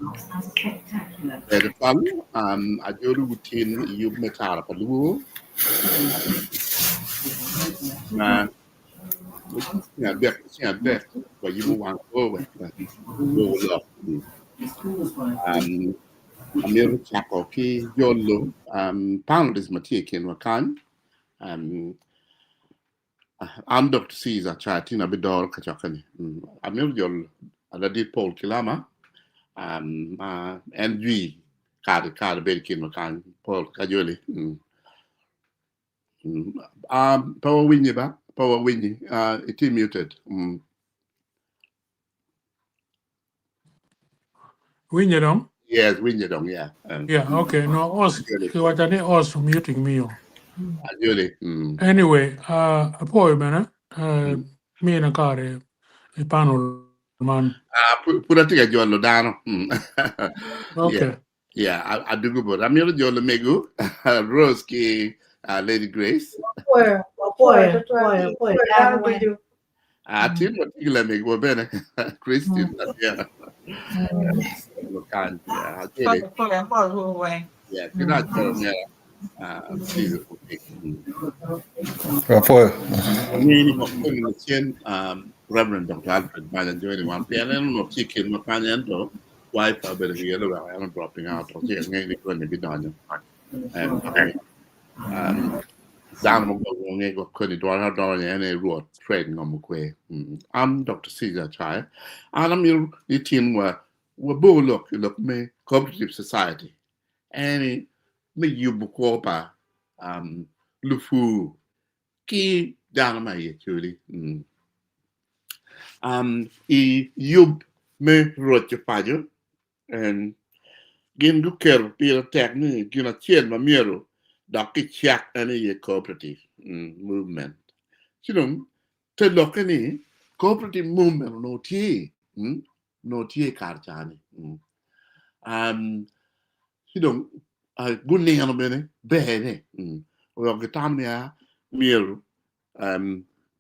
The fun, I do routine you make out of a loo, man, yeah, but you want over, go love. Um, I'm here to check okay, Yolo, pound is Matiakin Wakan, um, I'm Dr. Caesar Chatina Bidor Kachakani. I'm here, Yol, I did Paul Kilama, and we. Card Berikin Makan, Paul Kajoli. Power winning ba? Power winning. It is muted. Winnie dong? Yes, winning dong, yeah. Yeah, okay. No, us, what are they us muting me? Really. Anyway, boy, man, me and a car, a panel man. Put a ticket John Lodano. Yeah, Okay. yeah. I do good, but I'm here John Megu, Rose Key, Lady Grace. Where? I think what you let me go better. Christian, yeah. Kind, yeah. Really. Yeah, good night, yeah. Please, okay. Foi. Ni mo ko ni chen Reverend Dr. Alfred Bajan joining one pian and no chicken mo kanyan to wife better here I'm dropping out or chicken ni ko ni bidon and down mo ko ni ko ko ni do any road trade ngam ko I'm Dr. Caesar Chai and I'm your team we bo look me cooperative society and me you bu pa lufu ki dana ye chuli I yub me roche pajo and gin du ker pira tek ni gina chien ma miero da ki chak ani ye cooperative movement chidum te lokani cooperative movement no ti no ti kar chani chidum gunni ano bene bene o ke tamia miero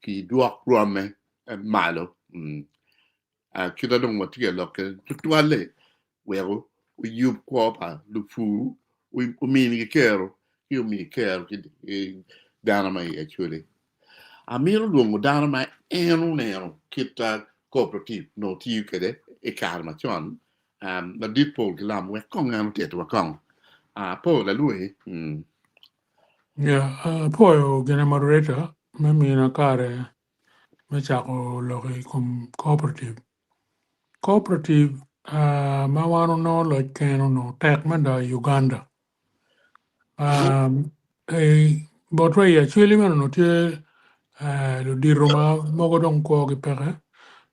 ki duak ruame malo kita dong ma tiga lo ke tuale wero we yub ko pa lu fu we mini ke kero you mi kero ki dana mai actually a miro lungo dana mai enu nero kita cooperative no ti kede e karma chon la dit pol lam we kong am te to kong po la lui Yeah, boy, get a moderator, maybe in a car, Machako Logi cooperative. Cooperative, Mawano no, like Kano, Takmanda, Uganda. But why actually, man, no, di Roma, Mogodon Kogi Pere,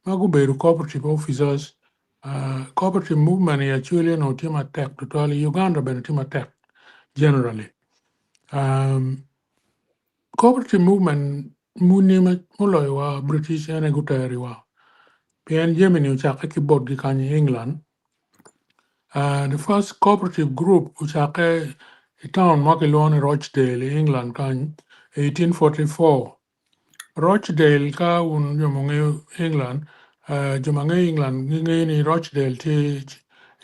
Maguberu cooperative officers, cooperative movement actually no team attack totally Uganda, but team attack generally. Cooperative movement, Munima Muloiwa, British and Gutariwa. PN Germany, which are keyboard in England. The first cooperative group, which are a town Makelon, Rochdale, England, 1844. Rochdale, ka un England, England, ni Rochdale,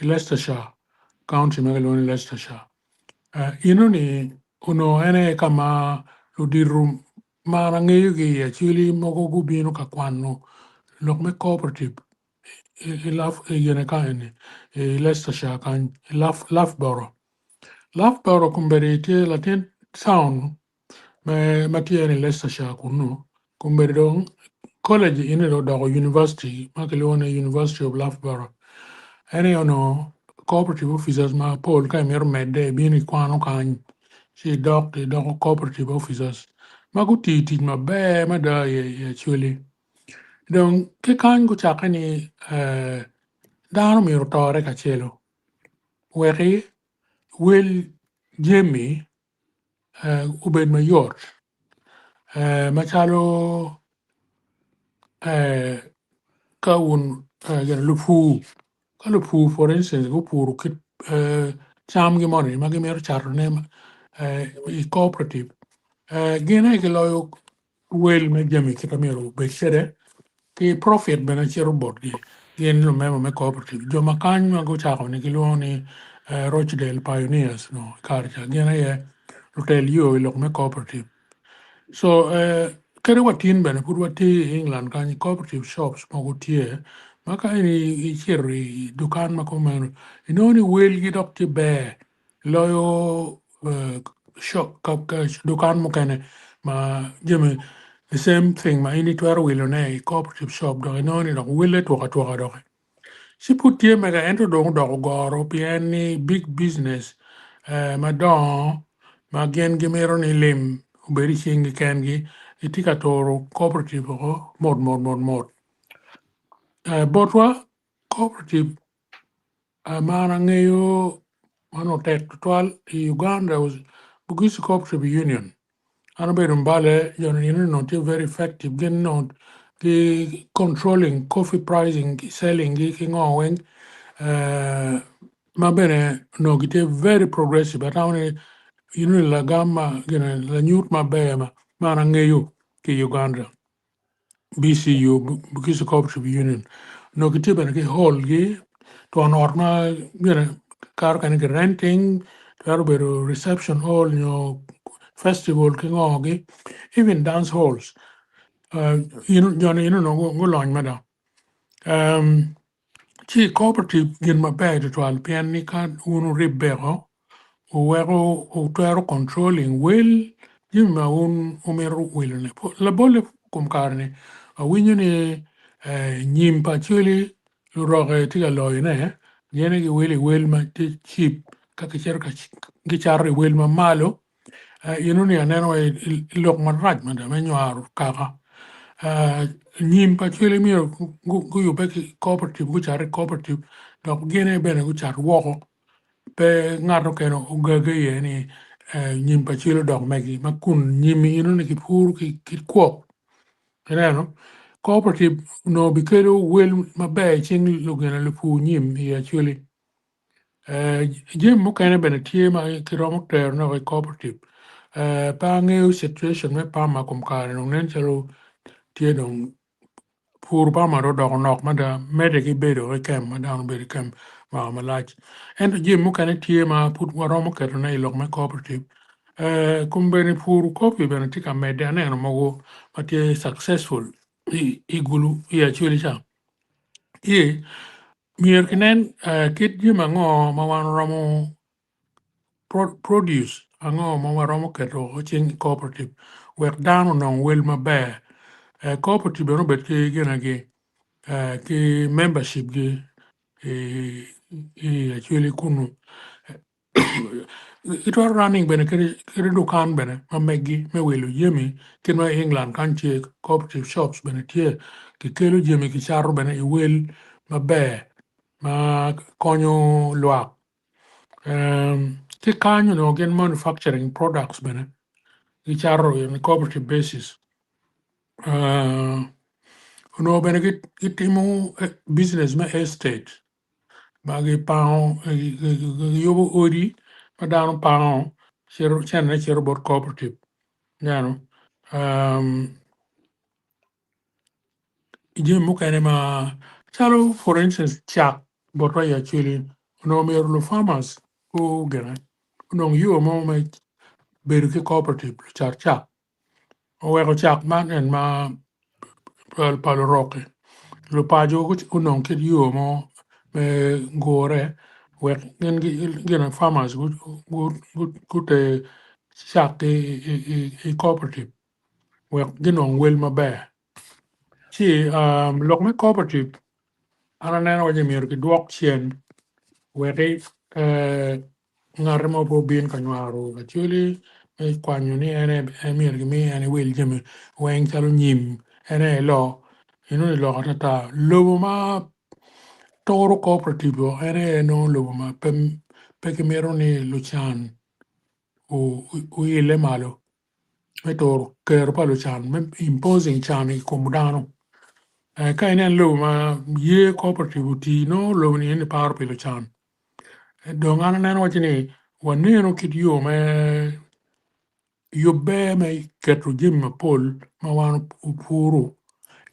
Leicestershire, County Makelon, Leicestershire. Inoni, uno ene kama ludirum marangayugi, actually, mogo gubino kakwano, lokme cooperative. Leicestershire kan Loughborough. Loughborough kumberi te Latin town ma tieni Leicestershire kunu kumberi dong college ini do university makilione University of Loughborough. Any ono cooperative officers ma Paul ka mer medde bini kwano kan si doc cooperative officers maguti ma be ma da ye actually. Donc ke kan go chakani Down mi rotore kachelo. Weri will Jamie ubed mayor. Machalo ka un lupu. Ka lupu for instance go puru kit cham gi money magi mer charo ne cooperative. Gina ke loyo will me Jamie kitamiro be shere ki profit bena chero bot gi. yen lo memo me cooperative jo makany ma go chako ni giluongo ni Rochdale Pioneers no karcha gin ye hotel yo lo me cooperative so kere watin bene pud wati England kanyi cooperative shops mogo tie maka ini ichiri dukan mako meno inoni wel gi dok ti be loyo shop ka dukan mo kene ma jeme the same thing ma ini twero wilo ne cooperative shop do inoni dok wile tuka dok si put tie mega ento dong dok goro pieni big business ma don ma gen gimero ni lim uberi chingi kengi itika toro cooperative ko mod botwa cooperative mana ngeyo mano tek twal Uganda was Bugis Cooperative Union ano bedo mbale yon not very effective gen not ki controlling coffee pricing selling ki ngoweng ma bene no gite very progressive but only la gamma gena la nyut ma bema mana ngeyo ki Uganda BCU Bugis Cooperative Union no gite bene ki hall gi to norma gena kar kan ki renting to bedo reception hall festival ki ngogi even dance halls no go lawn mada chi cooperative gin ma bad to al pian ni kan unu ribero o wero o twero controlling will jimma umeru will ne la bolle kum karne a winyo ni nyim pa chuli roge tiga loy ne yene gi will ma ti chip ka ki charri will ma malo ni aneno lok man raj man da menyo kaka nyim pa chwele mi gu yu be cooperative gu char cooperative dok gene bene gu char woko pe ngato keno ugage ye ni nyim pa chwele dok megi ma kun nyim ni ki pur ki kwok no cooperative no bikero wel mabe ching lugena le pu nyim ya chwele jem mo kene bene tie ma kiromo ter no cooperative pa ngeo situation me pa ma kum kare no nen chalo tie dong pur pa ma ro dok nok ma da mede ki bedo e kem ma da bedo kem ma lach en jem mo kene tie ma put waro mo keto na ilok me cooperative kum bene pur kopi bene tika mede ane no mogo ma tie successful igulu ya chwele cha ye mier kinen kit jem ango ma wan romo produce ango ma waromo keto ching cooperative wek dano non wel maber cooperative no bet ki gina gi ki membership gi actually kunu it was running bene kiri dukan bene ma megi me welu yemi kin ma England kan che cooperative shops bene tie ki kelo yemi ki charo bene i wel maber ma konyo luak ti kanyo no gen manufacturing products bene ki charo in cooperative basis no bene kitimo business ma estate bagi pao yobo ori madano pao chero bot cooperative yano ije mukene ma chalo for instance chak bot ya chili no merlo farmers who gana no yo mo ma beru ki cooperative chak o chak man en ma palo roque lo pajo ko non kid yo mo me gore wek gen gen farmers good chak cooperative wek gen on wel maber chi lok me cooperative ana neno je mir ki dwok chien wek ngare mo bo bin kanwaro actually kwanyo ni ene mir gi mi ene wel jeme wen chalo nyim ene lo ni lo ta lo ma toro cooperative o ene no lo ma pe que mero ni luchan o ile malo me toro ker pa luchan me imposing chan i komudano ka ene lo ma ye cooperative ti no lo ni ene par pe luchan do ngana neno wachini waneno kit yo me yo be me keto jim ma pol ma wan puro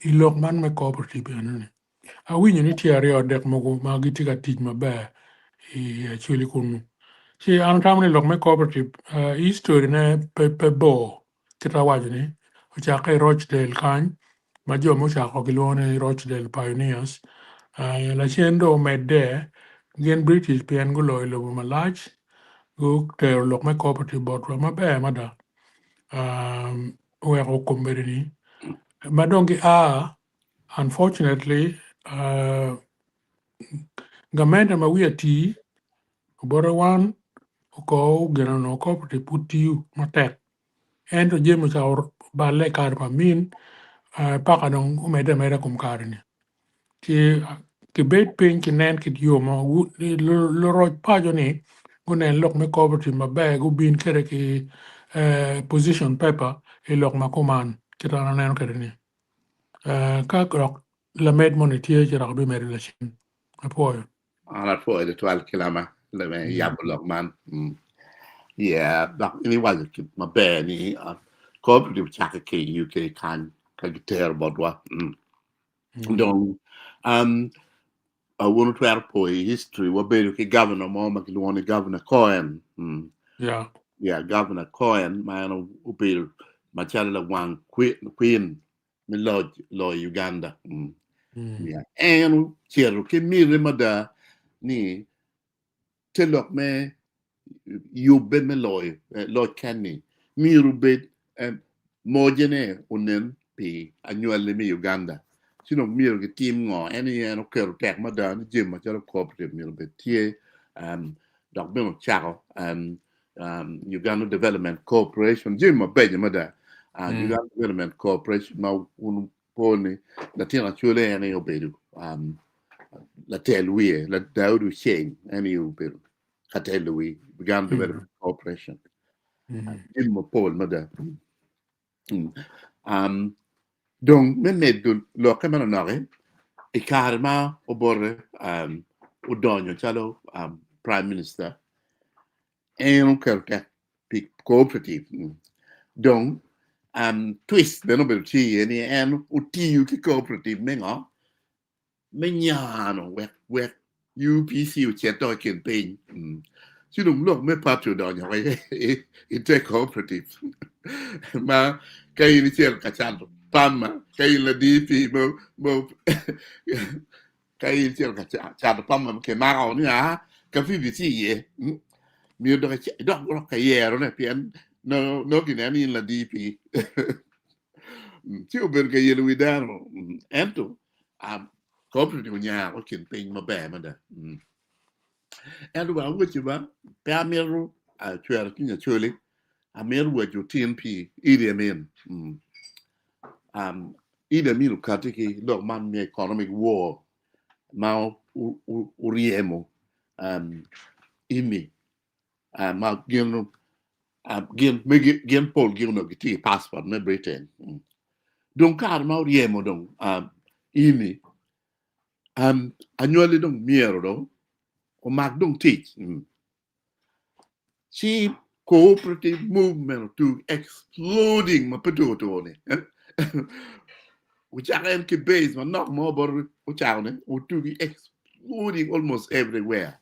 ilok man me cooperative ene a winyo ni tiari odek mogo ma gitiga tij maber I Acholi kunu. Ci an tamni lok me cooperative history ne pe bo kita wajni uchake Rochdale kany ma jo mo chako gilone Rochdale Pioneers la chendo medde gen British pien gulo ilo malach go ter lok me cooperative board ma be mada we ko komberini madongi unfortunately gamenda ma we ti boro wan ko geno no cooperative putiu matek ento jemo cha balle kar pa min paka dong umede mede kum karni ki bet pin ki nen ki yo ma lo roj pa jo ni gunen lok me cooperative ma be gu bin kere ki position paper lok ma kuman kita na nen kere ni ka lok la med monetie ci rak bi meri la chin apoyo ala fo de 12 kilama le me yabulok man yeah dak ini waje ki mabe ni cooperative chaka ke UK kan ka giter bodwa donc I want to airport history what be ki governor mo ma ki woni governor Cohen yeah governor Cohen man ubir machala wang queen mi lo Uganda yeah and chero ki mi remada ni telok me you be me lo kenny mi rubet mojene unen pi annually mi Uganda sino mi ro team ngo any no kero tek madan jim ma chalo cooperative mi rubet tie dok be mo chako Uganda Development Corporation jim ma be mada Uganda Development Corporation ma un poni la tina chule any obedu la telwie la daudu sheng any obedu Katelui Uganda Development Corporation in mo Paul mada donc me meddu lo kamera nare e karma obore udonyo chalo prime minister e un kerke cooperative donc twist the nobel chi any and utiu ki cooperative menga menyano we UPC u cheto ken pin chứ đúng lúc mới phát triển đó nhà vậy inte cooperative mà cái này chỉ là chăn pan mà cái là đi thì mà cái chỉ là chăn pan mà cái nào nữa à cái phi vị gì mi đó cái gì rồi này pian nó cái này là đi thì chứ bên cái gì lui đa rồi em tu cooperative nhà có kiện tình mà bè mà đó and well which ba Pamero chuer kinya chuli ameru wa TNP Idi Amin Idi Amin katiki dog man me economic war ma uriemo imi ma gin gin pol gin no giti passport me Britain donc kar ma uriemo donc imi annually donc miero do o mag donc teach cheap cooperative movement to exploding mapatotone which are empty base but not more but to be exploding almost everywhere.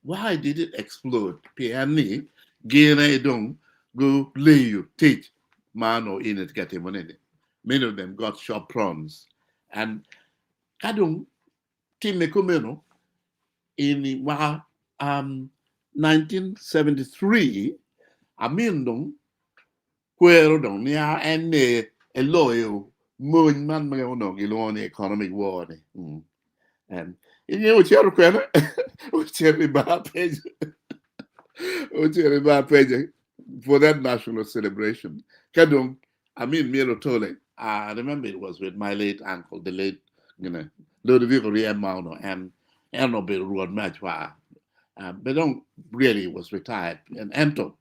Why did it explode? Piani gene don't go lay you teach man or in it get him on it. Many of them got short prawns and kadung timekomeno in 1973 amin dong quero dong nia enne eloyo mun man ma no gilone economic war and you chero kwena o cheri ba page for that national celebration kadong amin miro tole I remember it was with my late uncle the late Ludovico Riemano and no bill road match but don't really was retired and Anto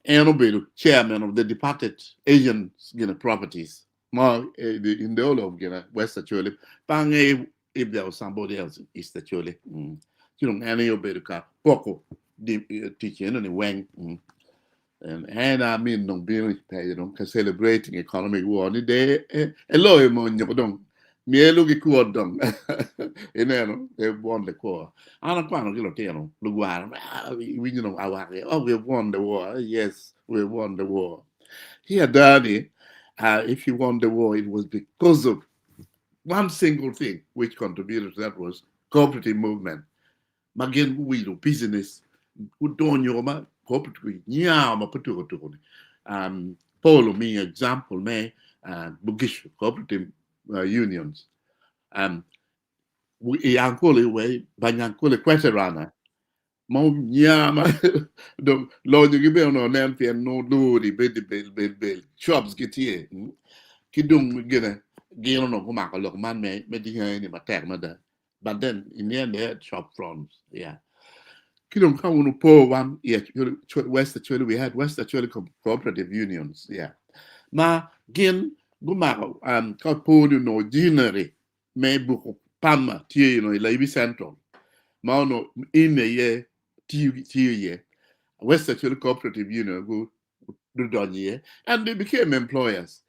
Enobilu, chairman of the departed Asian properties. In the whole of West Acholi. Bang if there was somebody else in East Acholi. You know, any oberuka poco teaching any wang. And I mean don't be celebrating economic war. They a lawyer mon Mielu gi kuodong. Ineno, they won the war. Ana kwano kilo teno, luguara. We you know awake. Oh, we won the war. Yes, we won the war. Here, Daddy, if you won the war, it was because of one single thing which contributed to that was cooperative movement. Magin we do business. Udonyo ma cooperative. Nyama patuko. Polo me example me Bugish cooperative unions. Yankole way banyankole kweterana. Mau nyama do lo you give no nan pian no do di bel shops get here. Kidung gina gino no kuma ko lok man me di ni ma tek ma da. But then in the end they had shop fronts. Yeah. Kidung ka unu po one yeah West actually we had West actually cooperative unions. Yeah. Ma gin guma ka po no dinere me buku pama tie no ila ibi central. Ma no in a year tie West actually cooperative union go do done year and they became employers.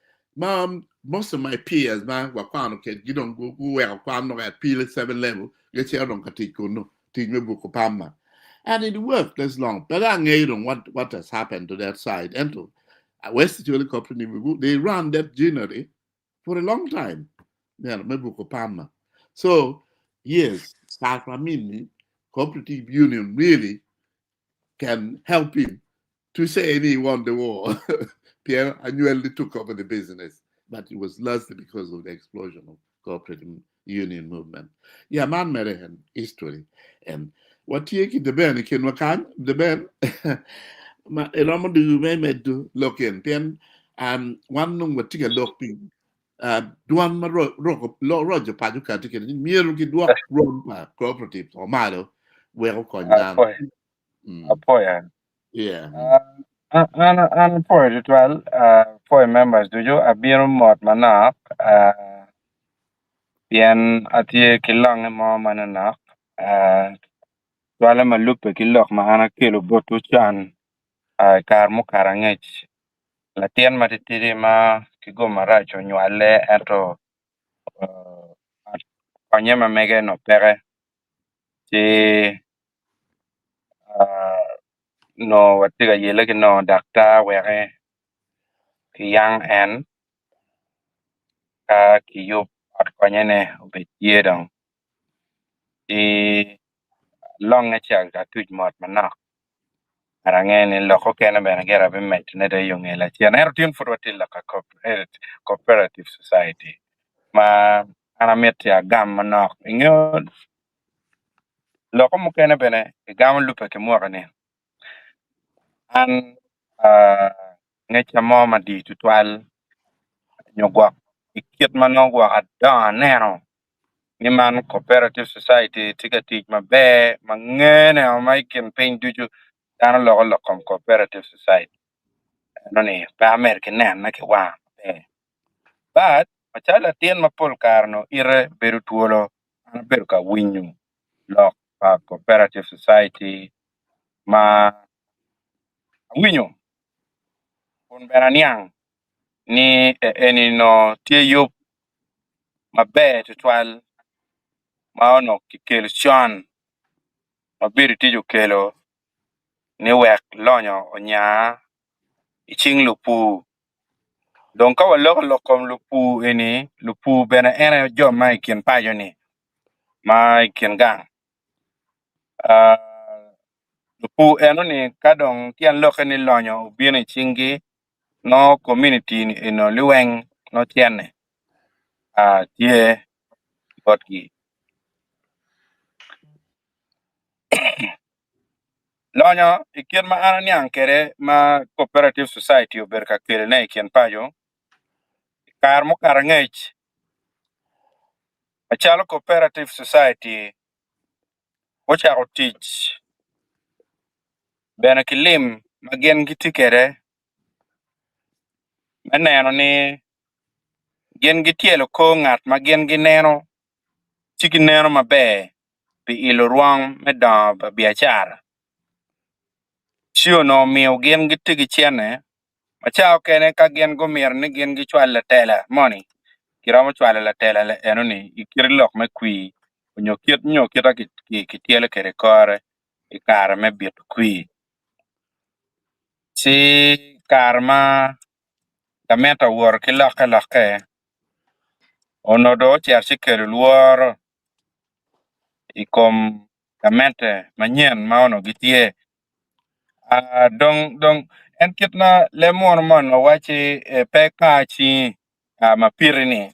Most of my peers, man, were quite okay. You don't go well, quite at P7 level, get your own no, teach me book Pama. And it worked this long. But I know what has happened to that side. And to West Australia Cooperative, they ran that generally for a long time. Yeah, me book Pama. So, yes, start from me, cooperative union really can help him to say he won the war. Pierre annually took over the business, but it was largely because of the explosion of cooperative union movement. Yeah, man, Merihan history. And what you the Ben, can wakan, the Ben, Elama do me do look in, Pian, one number ticket looking. Duan ma Roger Paduka ticket, Miruki Dwak Rome cooperative or Malo, well coin down. Apoya. Yeah. An apoya ritual, for members, do you abir mot manak, bien atie kilang mo mananak, wala malupe kilok maana kilo botu chan, kar mo karangech. Latian matitiri ma kigo maracho nywale eto, kanyema mege no pere, ti, no watiga yele ki no dakta wege ki yang en ka ki yup at kanyene ube yedong ti long e chak da tuj mot manak arangene loko kene bena gera be met ne de yung ela chian ero tin furwati la ka cooperative society ma ana met ya gam manak inyo loko mu kene bene gam lupe ke muakane an ngecha mo ma di tutwal nyogwak ikiet manogwak adon neno ni man cooperative society tika tij mabe mangene o mai campaign duju dano lo cooperative society no ni pa American na ke wa but machala tien mapol karno ire beru tuolo an beru ka winyu lo cooperative society ma winyu kun beraniang ni eni no tie yup mabe tutwal ma ono kikel chon mabiri tijo kelo ni wek lonyo onya iching lupu don ka lokom lupu eni lupu bena ene jo mai kien pajo ni mai kien gang lupu eno ni kadong kian loke ni lonyo bini chingi no community ni eno liweng no tiene tie botki lonyo ikien ma ana niang kere ma cooperative society oberka kere ne kien pajo kar mo kar ngech achalo cooperative society ochako tich bene kilim magien gitikere meneno ni gien gitielo ko ng'at magien gineno chiki neno mabe pi ilo ruang medon biachara chio no miyo gien gitigi chiene machao kene ka gien gomir ni gien gichwal tela money kiramo chwale la tela le enoni ikir lok me kwi nyo kieta ki tiele kere kore ikara me bit kwi si karma kameta wor ki loke onodo chiar si kere luoro ikom kamente manyen ma ono gitie dong en kitna lemon mon wachi pe ka chi mapirini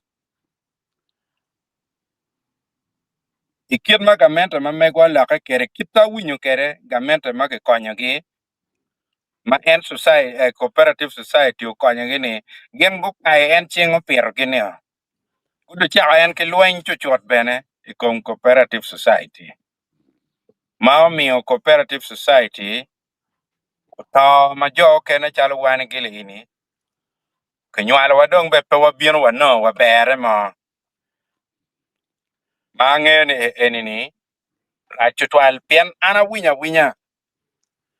ikit ma kamente ma megwa loke kere kita winyo kere kamente ma ke konyogi ma en society cooperative society ukonyogi ni gen go kai en chingo piro gini kudu cha en ke lwen chuchot bene ikom cooperative society ma omiyo cooperative society to ma jo kene chalo wan gilini kenywal wadong be pe wabien wano wabere ma ngene enini rachutwal pien ana winya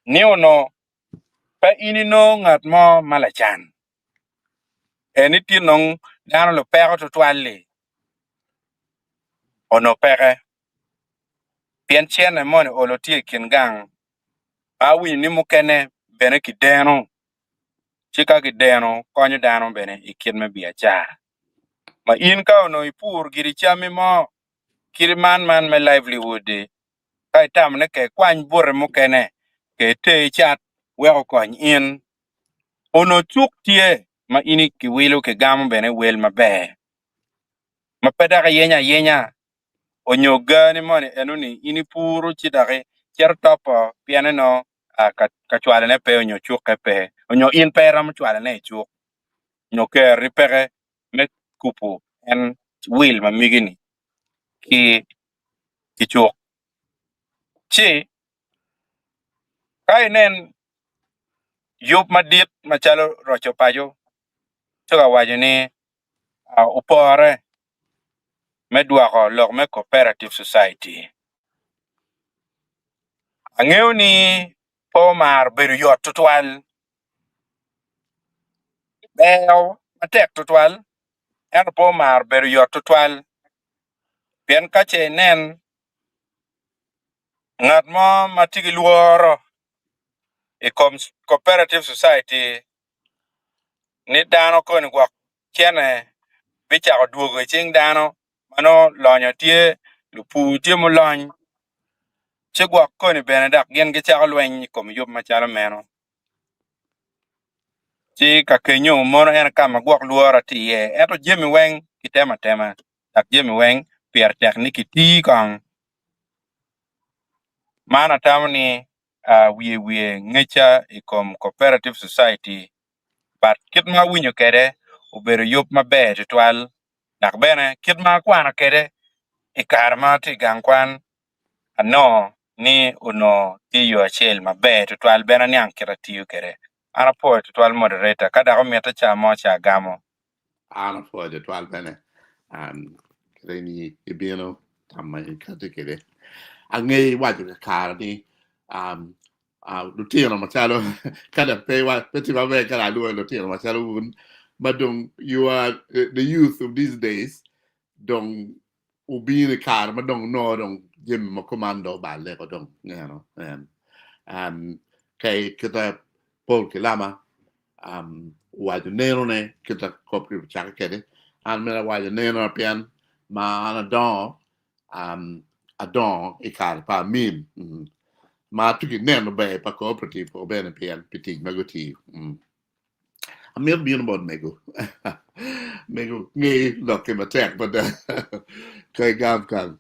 ni ono pa inino ngat mo malachan eni tinong dano lo pero tutwali ono pere pien chene mon olo tie kingang awi ni mukene bene kideno chika kideno konyo dano bene ikin me biachara ma in ka ono ipur giri chami mo kiri man me livelihood kai tam ne ke kwany bure mukene ke te chat weko kony in ono chuk tie ma ini kiwilu ke gam bene wel mabe ma pedaka yenya onyoga ni moni enuni ini puru chidake cher topo piane no ka chwale ne pe onyo chuk pe onyo in pera mo chwale ne chuk no ke ripere me kupu en wil ma migini ki chuk chi kai nen yup madit machalo rocho pajo choga wajo ni upore me duako lok me cooperative society ang'eyo ni po mar bedo yot tutwal beo matek tutwal en po mar bedo yot tutwal pien kache nen ng'at mo matigi luoro i cooperative society ni dano koni gwak chene bichako duogo i ching dano mano lonyo tie lupu tie mulony chi gwak koni bene dak gin gichako lweny kom yup machalo meno chi ka kenyo mono en kama gwak luoro tiye eto jemi weng kitema dak jemi weng pier tek ni kiti kong mana tamni wiye ngecha ikom cooperative society but kit ma winyo kede ubedo yup maber tutwal dak bene kit ma kwana kede ikar ma ti gang kwan ano ni uno tiyo achiel maber tutwal bene niang kira tiyo kede ana po tutwal moderator kada ko meta cha mo cha gamo ana po tutwal bene kreni ibino tamma kate kede ange waju ka ni lutino machalo kada pe wa peti mabe kada do lutino machalo un madong you are the youth of these days dong ubi ni kar madong no dong jim mo komando balle ko dong kay kita pol kilama waju neno ne kita kopri chaka kede mera waju neno pian ma ana don adon ikar pa min ma tuki neno be pa cooperative o bene pian pitig magoti amir bien bon mego mego ngi loke matek but kay gam kan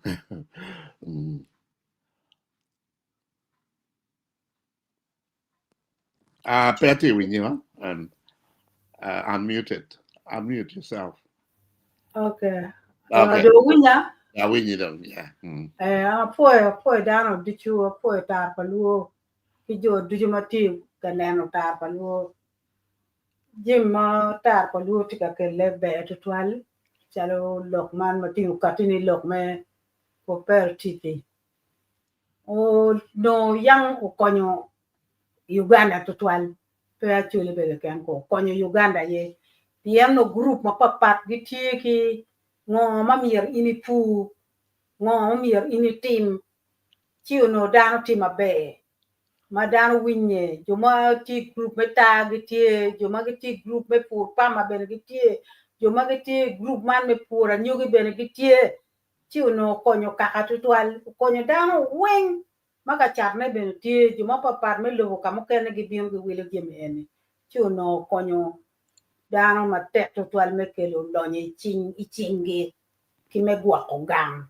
Patty, when you unmute yourself. Okay. Okay. Do winya? Yeah, we need them. Yeah. Poi dano dichu poi tar paluo. Kijo dichu mati kaneno tar paluo. Jim tar paluo tika ke lebe tutwal. Chalo lokman mati ukatini lokme cooperative. O no yang ukonyo Uganda tutwal. Pe achuli bele kenko. Konyo Uganda ye piano group ma papat gi tie ki ngo ma mier ini pu ngo ma mier ini tim chi no dano tim abe ma dano winye joma ti group meta gi tie joma gi ti group me pur pa ma ben gi tie joma gi ti group man me pur anyo gi ben gi tie chi no konyo kaka tutwal konyo dano wen maka chat me ben tie joma papat me lo ka mo ken gi bin gi wile gi me chi no konyo dano ma tek tutwal me kelo lonye chingi ki me gwa ogam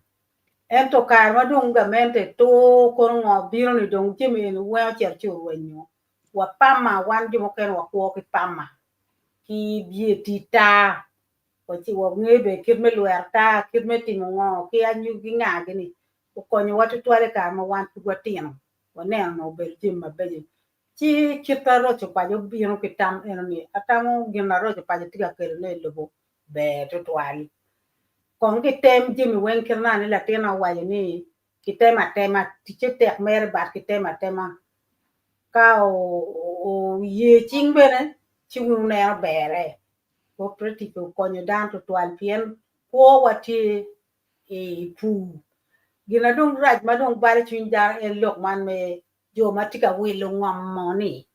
ento kar madung ga mente to kon ngo biro ni dong jimi ni wa cher chu wenyo wa pama wan jimo ken wa ko ki pama ki bie ti ta ko chi wa ngebe kit me luer ta kit me timo ngo ki anyu gi nga gini ko konyo watu twale kar ma wan tu watino wa ne no bel jim ma beji chi kita ro chu pa jo biro ki tam eno ni atamo gina ro chu pa jo tiga kere ne lobo be to twali con cái tem jimi wen kirna ni la tena wa ni ki tema ti che tek mer ba ki tema ka o ye ching bene chung ne bere cooperative ko nyo dan to twal pien ko wati e pu gina dong raj ma dong bare chin jar en lok man me jo ma tika wi lo ngam moni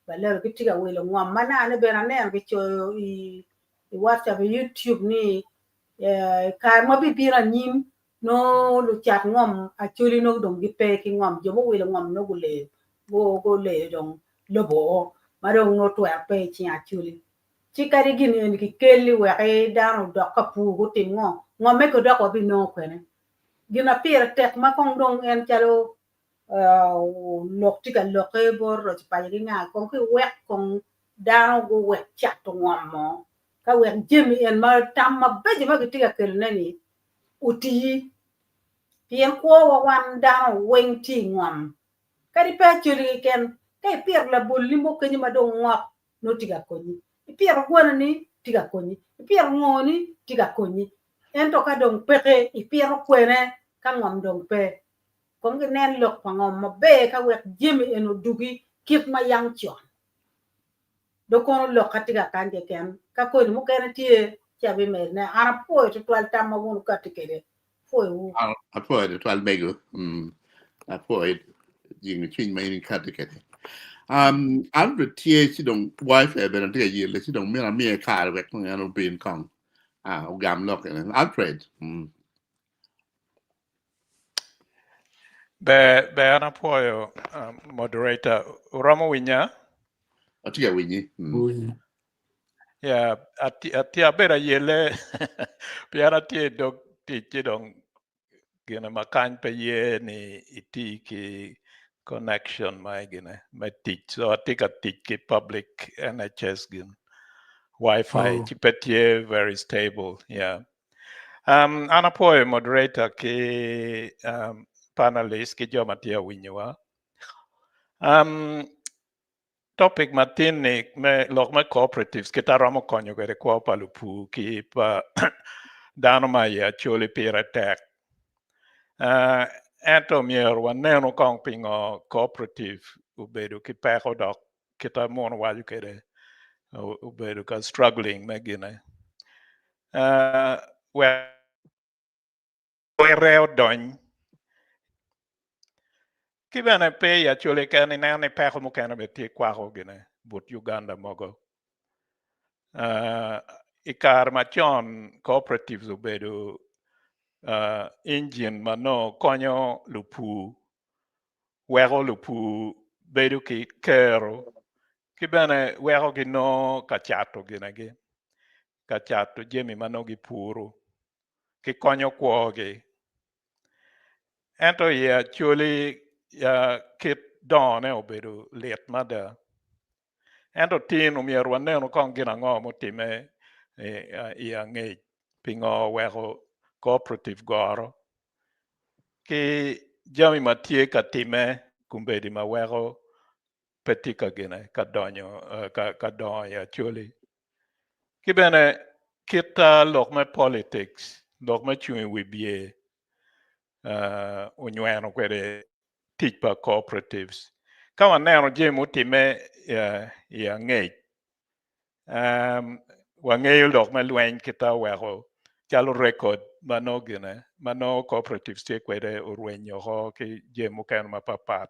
ba le ki tika wi lo ngam mana ne bena ne ki cho i WhatsApp YouTube ni kar ma bibira nyim no lu chat ngom Acholi no dong gi pe ki ngom jo mo wi lo ngam no go le dong lo bo ma dong no to pe chi Acholi chi kari gini en ki keli we ai dano do ka pu go tim ngo me ko do ko bi no kwene gina pir tek ma kong dong en chalo lok tika lok e bor ro pa ri nga kong ki we kong dano go we chat to ngom mo ka we jemi en ma tam ma beji ma ki tika kel nani uti pien ko wa wan dano wen ti ngom kari pe chuli ken kai pir la bol ni mo kenyi ma dong ngop no tika konyi pier gwona ni tiga konyi pier ngoni tiga konyi ento ka dong peke pier kwene ka ngom dong pe kongi nen lok pa ngom mabe ka wek jimi eno dugi kit ma yang chon do kono lok ka tiga kanje ken ka ko ni mo ken tie chabe me ne ara po to twal tamma wonu ka tikere fo wu apo de twal mego apo jing chin mai ni katikete Alfred tie chi dong wife e ben te ye le chi dong mi ka wek ngano bin kong gam lok Alfred Be ana puoyo moderator Romo Winya. Atiga winyi. Yeah, atia bera yele piara tie dog ti dong gina makan pe ye ni iti ki connection mai gina ma teach so atika teach ki public NHS gin Wi-Fi chipetie very stable. Yeah. Ana puoyo moderator ki panelist ki joma tia winywa. Topic matin ni me lok me cooperatives kita ramo konyo gere kwa palupu ki pa dano ma ya Acholi pira tek. Ento mier waneno kong pingo cooperative ubedu ki peko dok kita mon waju kere ubedu ka struggling megine. We reo dony kibene pe ya Acholi kani nane peko mukene beti kwa gine but Uganda mogo. Ikar machon cooperatives ubedo engine mano konyo lupu wego lupu bedo ki kero kibene wego gi no kachato ginagi kachato jemi mano gi puru ki konyo kwogi ento ya Acholi ya kit done ubedo liet mada ento tin umier waneno kong gina ngo mutime ya ngej pingo wego cooperative goro ki jami matie katime kumbedi ma wego petika gine kadonyo kadonyo Acholi kibene kita lokme politics lokme chui wibie unyweno kwede tipa cooperatives kawa neno jemu time ya ngej wang'eyo dok malweny kita weko chalo record mano gine mano cooperatives tie kwede orwenyo ho ki jemu ken mapapat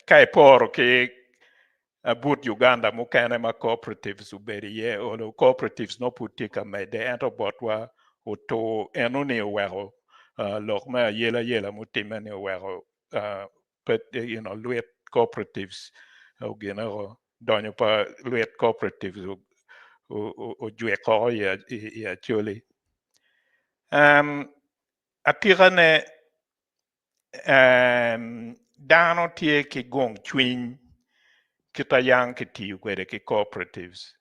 kai poro ki but Uganda mukene ma cooperatives uberi ye olo cooperatives no putika mede ento botwa uto enuni weko lok ma yela mutime ni weko but luet cooperatives ogino donyo pa luet cooperatives o jwe ko ya Acholi atirane dano tie ki gong chwiny kita yang ki tiyo kwede ki cooperatives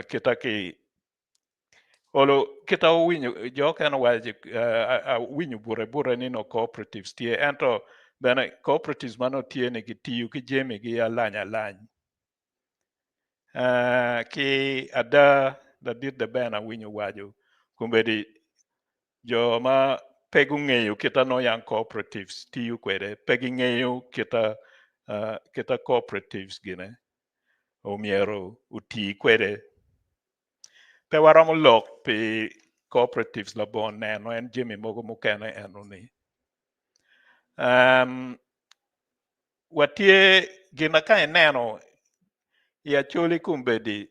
kita ki olo kita winyo joken waje winyo bure ni no cooperatives tie ento bene cooperatives mano tie ni ki tiyo ki jemi gi alany ki ada da dit de bena winyo wajo kumbedi jo ma pegu ng'eyo kita no yang cooperatives tiyo kwede pegi ng'eyo kita cooperatives gine omiero uti kwede pe waromo lok pi cooperatives la bon neno en jimi mogo mukene enuni watie gina ka neno ya Acholi kumbedi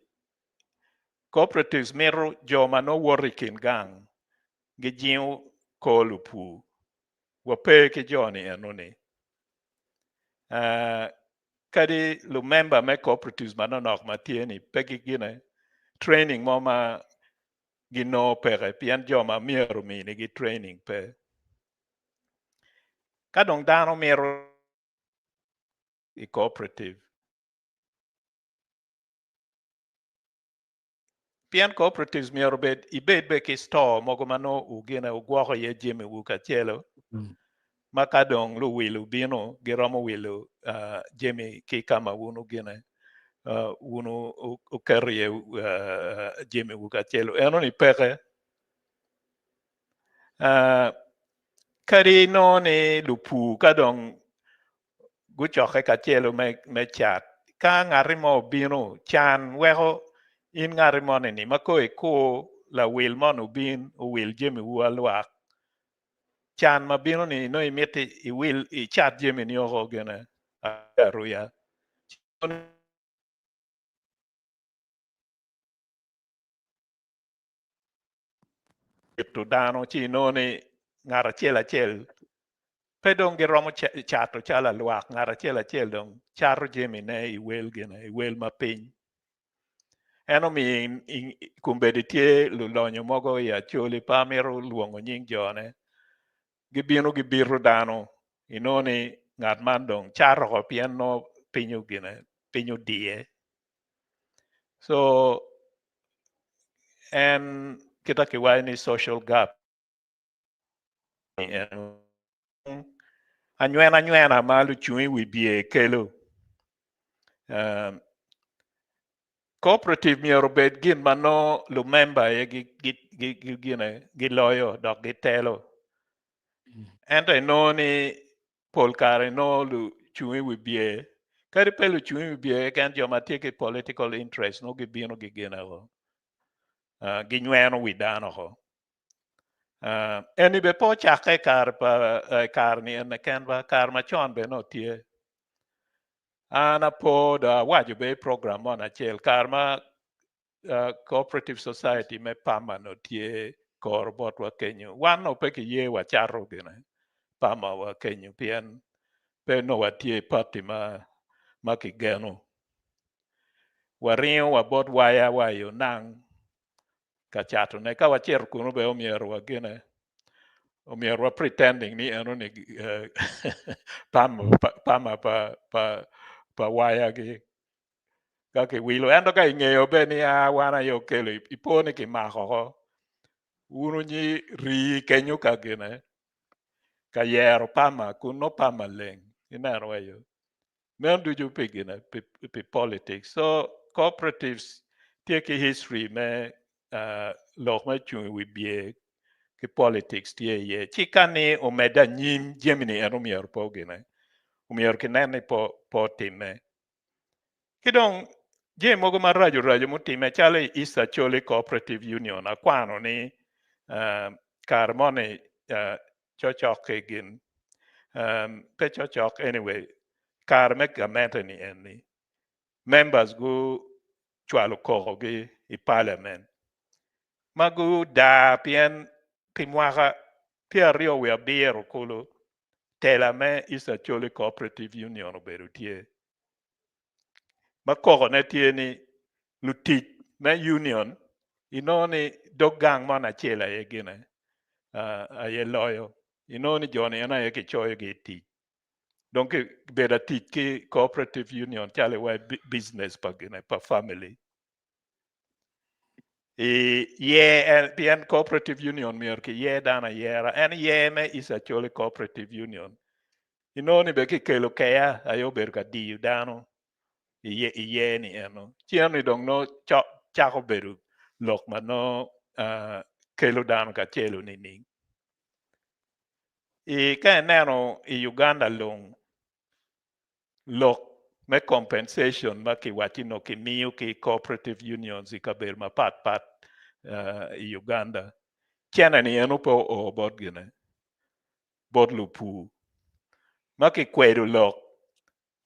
cooperatives mero joma no worikin gang gi jiw kolupu wape ki joni enuni kadi lu member me cooperatives manonok matieni pegi gine training moma gino pere pian joma miero mini gi training pe kadong dano miero i cooperative pian cooperatives miero bed ibed be ki store mogo mano ugine ugwoko ye jimi ukachelo makadong lu wilu bino giromo wilu jimi ki kama unu gine unu ukerie jimi ukachelo enoni peke kadi no ni lupu kadong guchoke kachelo me chat ka ng'arimo bino chan weko in ng'arimo ni mako ko la wil mon ubin wil jemi wu alwak chan ma bino ni no imiti i wil i chat jemi ni oko gene aruya to dano chi no ni ng'ara chiel pe dong giromo chato chala lwak ng'ara chiel dong charo jemi ne i wil gene i wil ma piny eno mi kumbedi tie lulonyo mogo ya Acholi pamiro luongo nying jone gibiro dano inoni ng'at man dong charo ko pien no pinyo gine pinyo die so en kita kiwai ni social gap anywena malu chui wi bie kelo cooperative miero bed gin mano lu member ye gi loyo dok gi telo ento no ni pol kare no lu chui wi bie kari pelu chui wi bie kan joma tieke political interest no gi bino gi gina go gi nyweno wi dano ho eni be po chake kar ni en ken ba kar machon be no tie ana po da waju be program on achel kar ma cooperative society me pama no tie kor bot wa Kenya wan no pe ki ye wa charo gine pama wa Kenya pien pe no wa tie party ma ki geno wario wa bot waya wayo nang ka chato ne ka wa cher kuno be omiero wa gine omiero wa pretending ni eno ni pama pa waya gi kake wilo endo ka ing'eyo be ni wana yo kelo ipone ki mako unu nyi ri kenyo ka gine ka yero pama kuno pama leng inaro wayo men du ju pigina pi politics so cooperatives take history me lok ma chung wi bie ki politics tie ye chikani omeda nyim Gemini eno mier po gine umier kinene po time kidong je mogo rajo mutime chale East Acholi Cooperative Union akwano ni kar mone chochok gin pe chochok anyway kar me gamete ni eni members go chwalo koko gi I parliament magu da pien pimwaka piario we abiero kolo tela me East Acholi Cooperative Union obedo tie makoko ne tie ni lutic me union inoni dogang mana chela ye gine aye loyo inoni joni ena ye ke choyo ge ti donc beda tic ki cooperative union chale we business pa gine pa family bien cooperative union mier ki ye dana yera en ye me East Acholi Cooperative Union inoni be ki kelo kaya ayo berga di dano iye ni eno chiani dong no chako beru lok mano kelo dano ka chelo ni ka neno I Uganda long lok me compensation ma ki watino ki miyo ki cooperative unions ka ber ma pat I Uganda chena ni eno po o bod gine bod lupu ma ki kwedo lok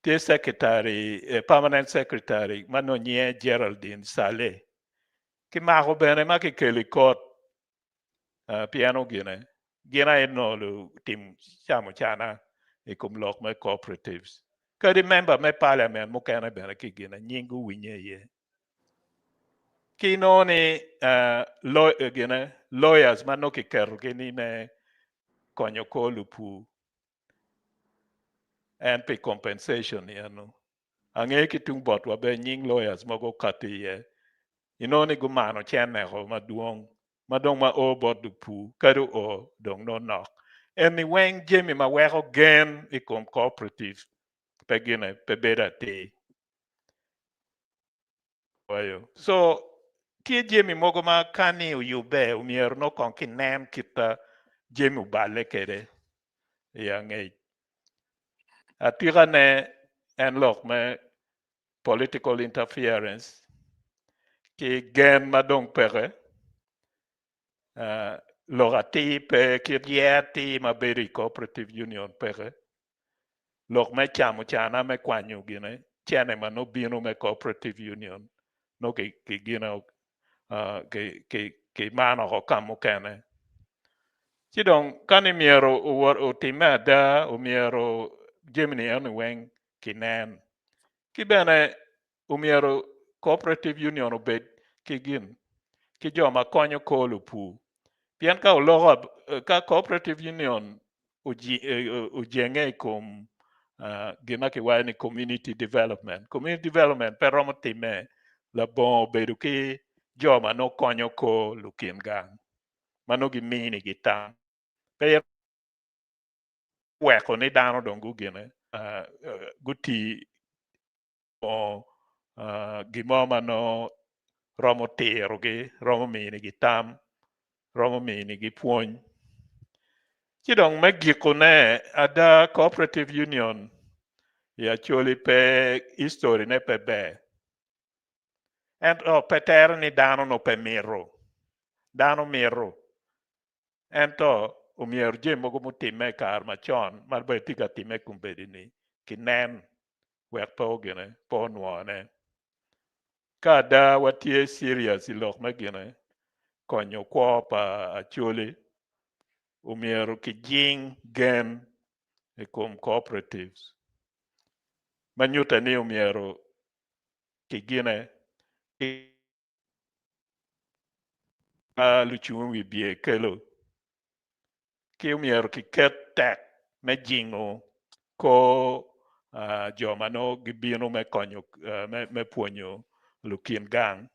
the secretary permanent secretary mano nye Geraldine Saleh ki mako bene ma ki keli kot piano gina eno lu tim chamo chana kum lok me cooperatives kadi member me parliament mo kana bene ki gina nyingu winye ye ki noni lawyers mano ki kero gini me konyo ko lupu and pay compensation yano ange ki tung bot wa be nying lawyers mogo kati ye inoni gumano chene ho maduong madong ma o bot lupu kado o dong no nok eni weng jemi ma weko gen ikom cooperative pe gine pe beda te wayo so tie jemi mogo ma kani uyube umier no kon kinem kita jemi ubale kede ya ngej atira ne en lok me political interference ki gen madong pere logati pe kirjeti ma beri cooperative union pere lok me chamo chana me kwanyu gine chene ma no bino me cooperative union no ki gino ki mano ho kamo kene chidong kani miero o time da o miero Gemini anu weng kinen ki bene o miero cooperative union obed ki gin ki joma konyo ko lupu pien ka ologo ka cooperative union ujenge kom gima ki wani community development per romo time la bon bedo ki joma no konyo ko lukin gang mano gi mini gi tam pe weko ni dano dongu gine guti o gimo mano romo tero gi romo mini gi tam romo mini gi puony chidong me giko ne ada cooperative union ya choli pe history ne pe be and peter ni dano no pe miro dano miro ento umier je mogo mutime kar machon mar be tika time kumbedi ni kinen wek po gene po nuone kada watie serious ilok megene konyo kwa pa Acholi umier ki jing gen kom cooperatives manyuta ni umiero ki gine luchung wi bie kelo ki umiero ki ket tek me jingo ko joma no gibino me konyo me puonyo lukin gang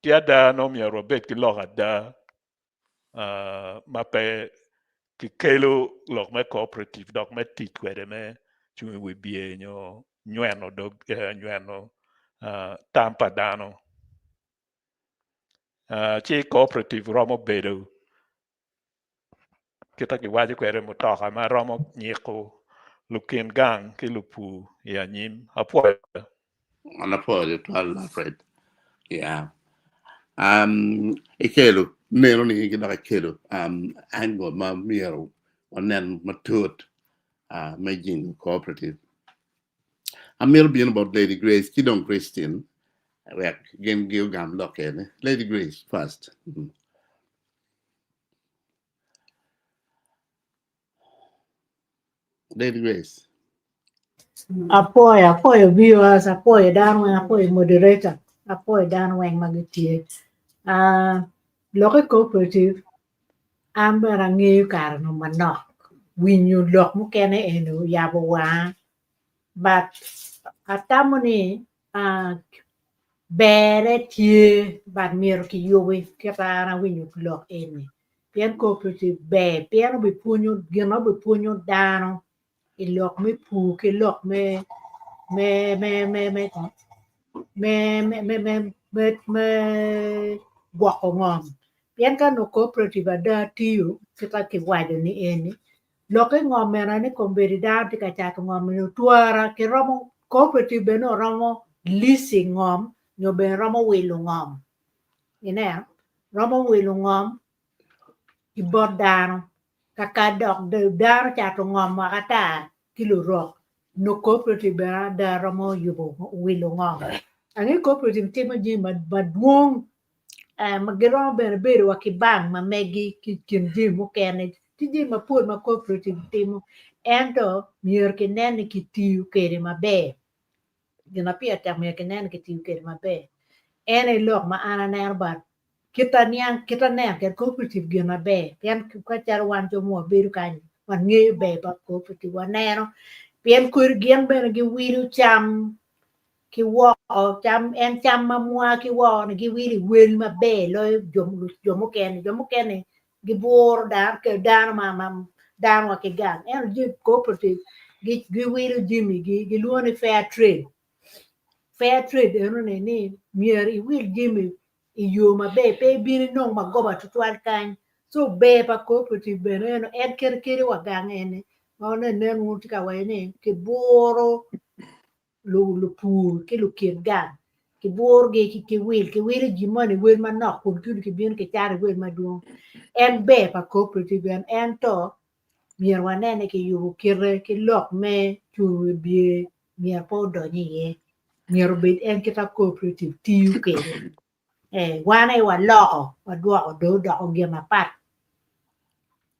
tiada no miero bet ki loga da mape ki kelo lok me cooperative dok me tit kwede me chungi wi bie nyo nyweno dog nyweno tampa dano chi cooperative romo bedo kita ki waji kwere mutoka ma romo nyiko lukin gang ki lupu ya nyim apuoyo on a poi la fred yeah ikelo nero ni gida kelo ango ma miero onen matut making cooperative amel bien about Lady Grace kidon Christian wek gen gam loken Lady Grace first Lady Grace apoyo viewers, apoyo danwe, apoyo moderator, apoyo danwe magitie. Local cooperative, ambera ng'eyo kar no manok. Winyo lok mukene eno yabo wa. But atamoni bere tie but miero ki yowe kata winyo lok ene. Pien cooperative be, pien obi punyo, gino obi punyo dano. Ilok me pu, ilok me gwoko ng'om. Pien ka no cooperative ada tiyo kita kiwajo ni eni. Loke ng'om mena ni komberi da tika chato ng'om ni tuara ki romo cooperative beno romo leasing ng'om nyo ben romo wilo ng'om. Ine romo wilo ng'om ibot dano kaka dok dano chato ng'om makata kilo rock. No cooperative da romo yubo wilo ng'om. Ang cooperative timo ji maduong magiromo bene bedo wa kibang ma megi kin ji mukene tiji mapur ma cooperative timo ento mier kinene kitiyo kere maber. Gina pia tak mier kinene kitiyo kere maber. Ene lok ma ananero bat kita niang kita ner ke cooperative gina maber. Pien kacharo wan jomo bedo kanyo wan ng'eyo be ba cooperative wanero pien kur gien bene gi wiru cham ki wo cham en cham mamwa ki wo ni gi wiri wel maber lo jomo kene gi bor dar ke dar ma dar wa ke gan en ji cooperative gi wiru jimi gi luoni fair trade eno ni mier I wil jimi I yo maber pe bini no magoba tutwal kan so be pa cooperative bene en kere wa gang ene ona nen wuti ka wene ke boro lu pur ke lu kien gan ke bor ge ke wil ji mane wel manok kun kun ke bien ke tar wel maduong en be pa cooperative en to mier wanene ke yu kire ke lok me chu bie mier po do ni ye mier bit en kita cooperative tiu ke wane wa lo wa do ge ma pat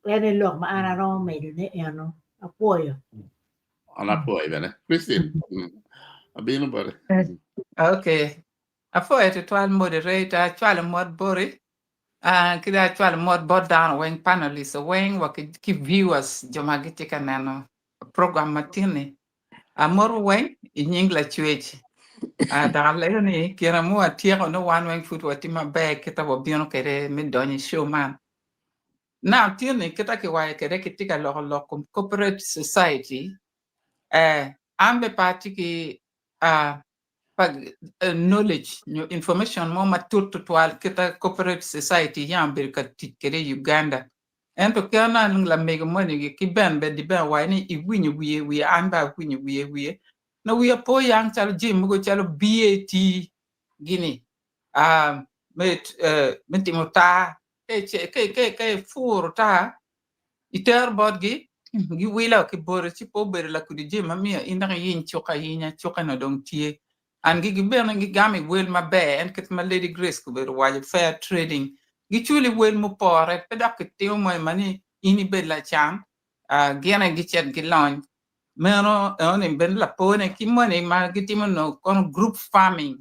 ene lok ma ana ro me ne eno apoyo on a poi bene Christine abino bare Okay. Afoya to twal moderator, twal mod bori. Kida twal mod bot down when panelists when wa ki viewers jomagiti kanano program matini. Amor when in English church. Da leo ni kira mo atieko no one when foot watima bag kita wa biono kere midoni showman. Now tini kita ki wa kere kitika lo cooperative society. Ambe party ki knowledge information mo matut tutwal kita cooperative society yamber ka tikere Uganda ento kana la mega money ki ben be di ben wa ni I winyu we amba winyu we no we po yang chal jim go chalo BAT gini metimo ke fur ta iter bodgi gi wila ki bore ci po bere la ku di jim mamia inda yin choka yinya choka no dong tie and gi berne gi gami wel mabe en ket ma Lady Grace ku ber waje fair trading gi chuli wel mu pore pedak teo moy mani ini be la cham gene gi chet gi launch meno on ben la pone ki moni ma gi timo no kon group farming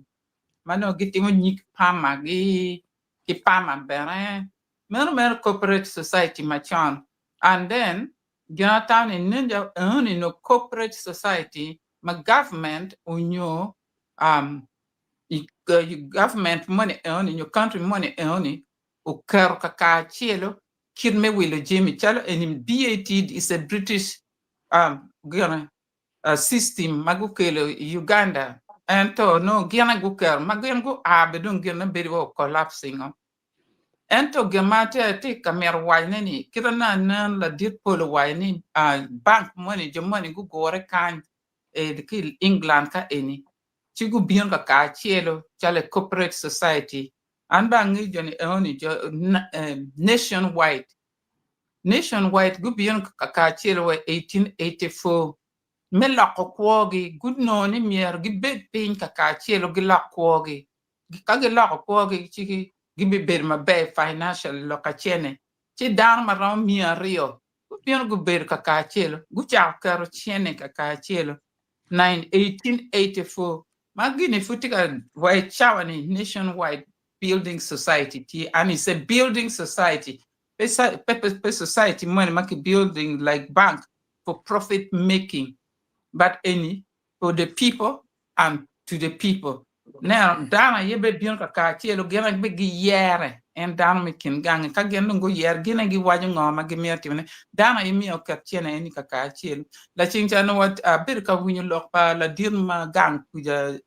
mano gi timo nyik pama gi ki pama bere meno cooperative society machon and then Jonathan in Ninja only no cooperative society ma government unyo government money only your country money only o kar kaka cielo kid me will Jimmy chalo and BAT is a British system magukelo Uganda and to no giana guker magen go bedun gena beriwo collapsing ento gemate ti kamer wayne ni kirana nan la dit polo wayne bank money jo money go gore kan ki England ka eni chigu bion ka chielo chale corporate society an ba ngi joni oni nationwide gu bion ka chielo wa 1884 me lako kwogi good no ni mier gi bed pin ka chielo gi lako kwogi ka gi lako kwogi chiki gi be ber ma be financial lokachene chi dan ma rom mier rio gu bion gu ber ka chielo gu cha karo chene ka chielo 1884 magini futika white chawani nationwide building society and it's a building society pe society money make building like bank for profit making but any for the people and to the people now dana yebe bion ka chielo gena be gi yere en dana me kin gang ka gendo go yer gena gi waju ngoma gi miati dana yemi o ka chiena eni ka chielo la chincha no wat bir ka winyo lok pa la dir ma gang kuja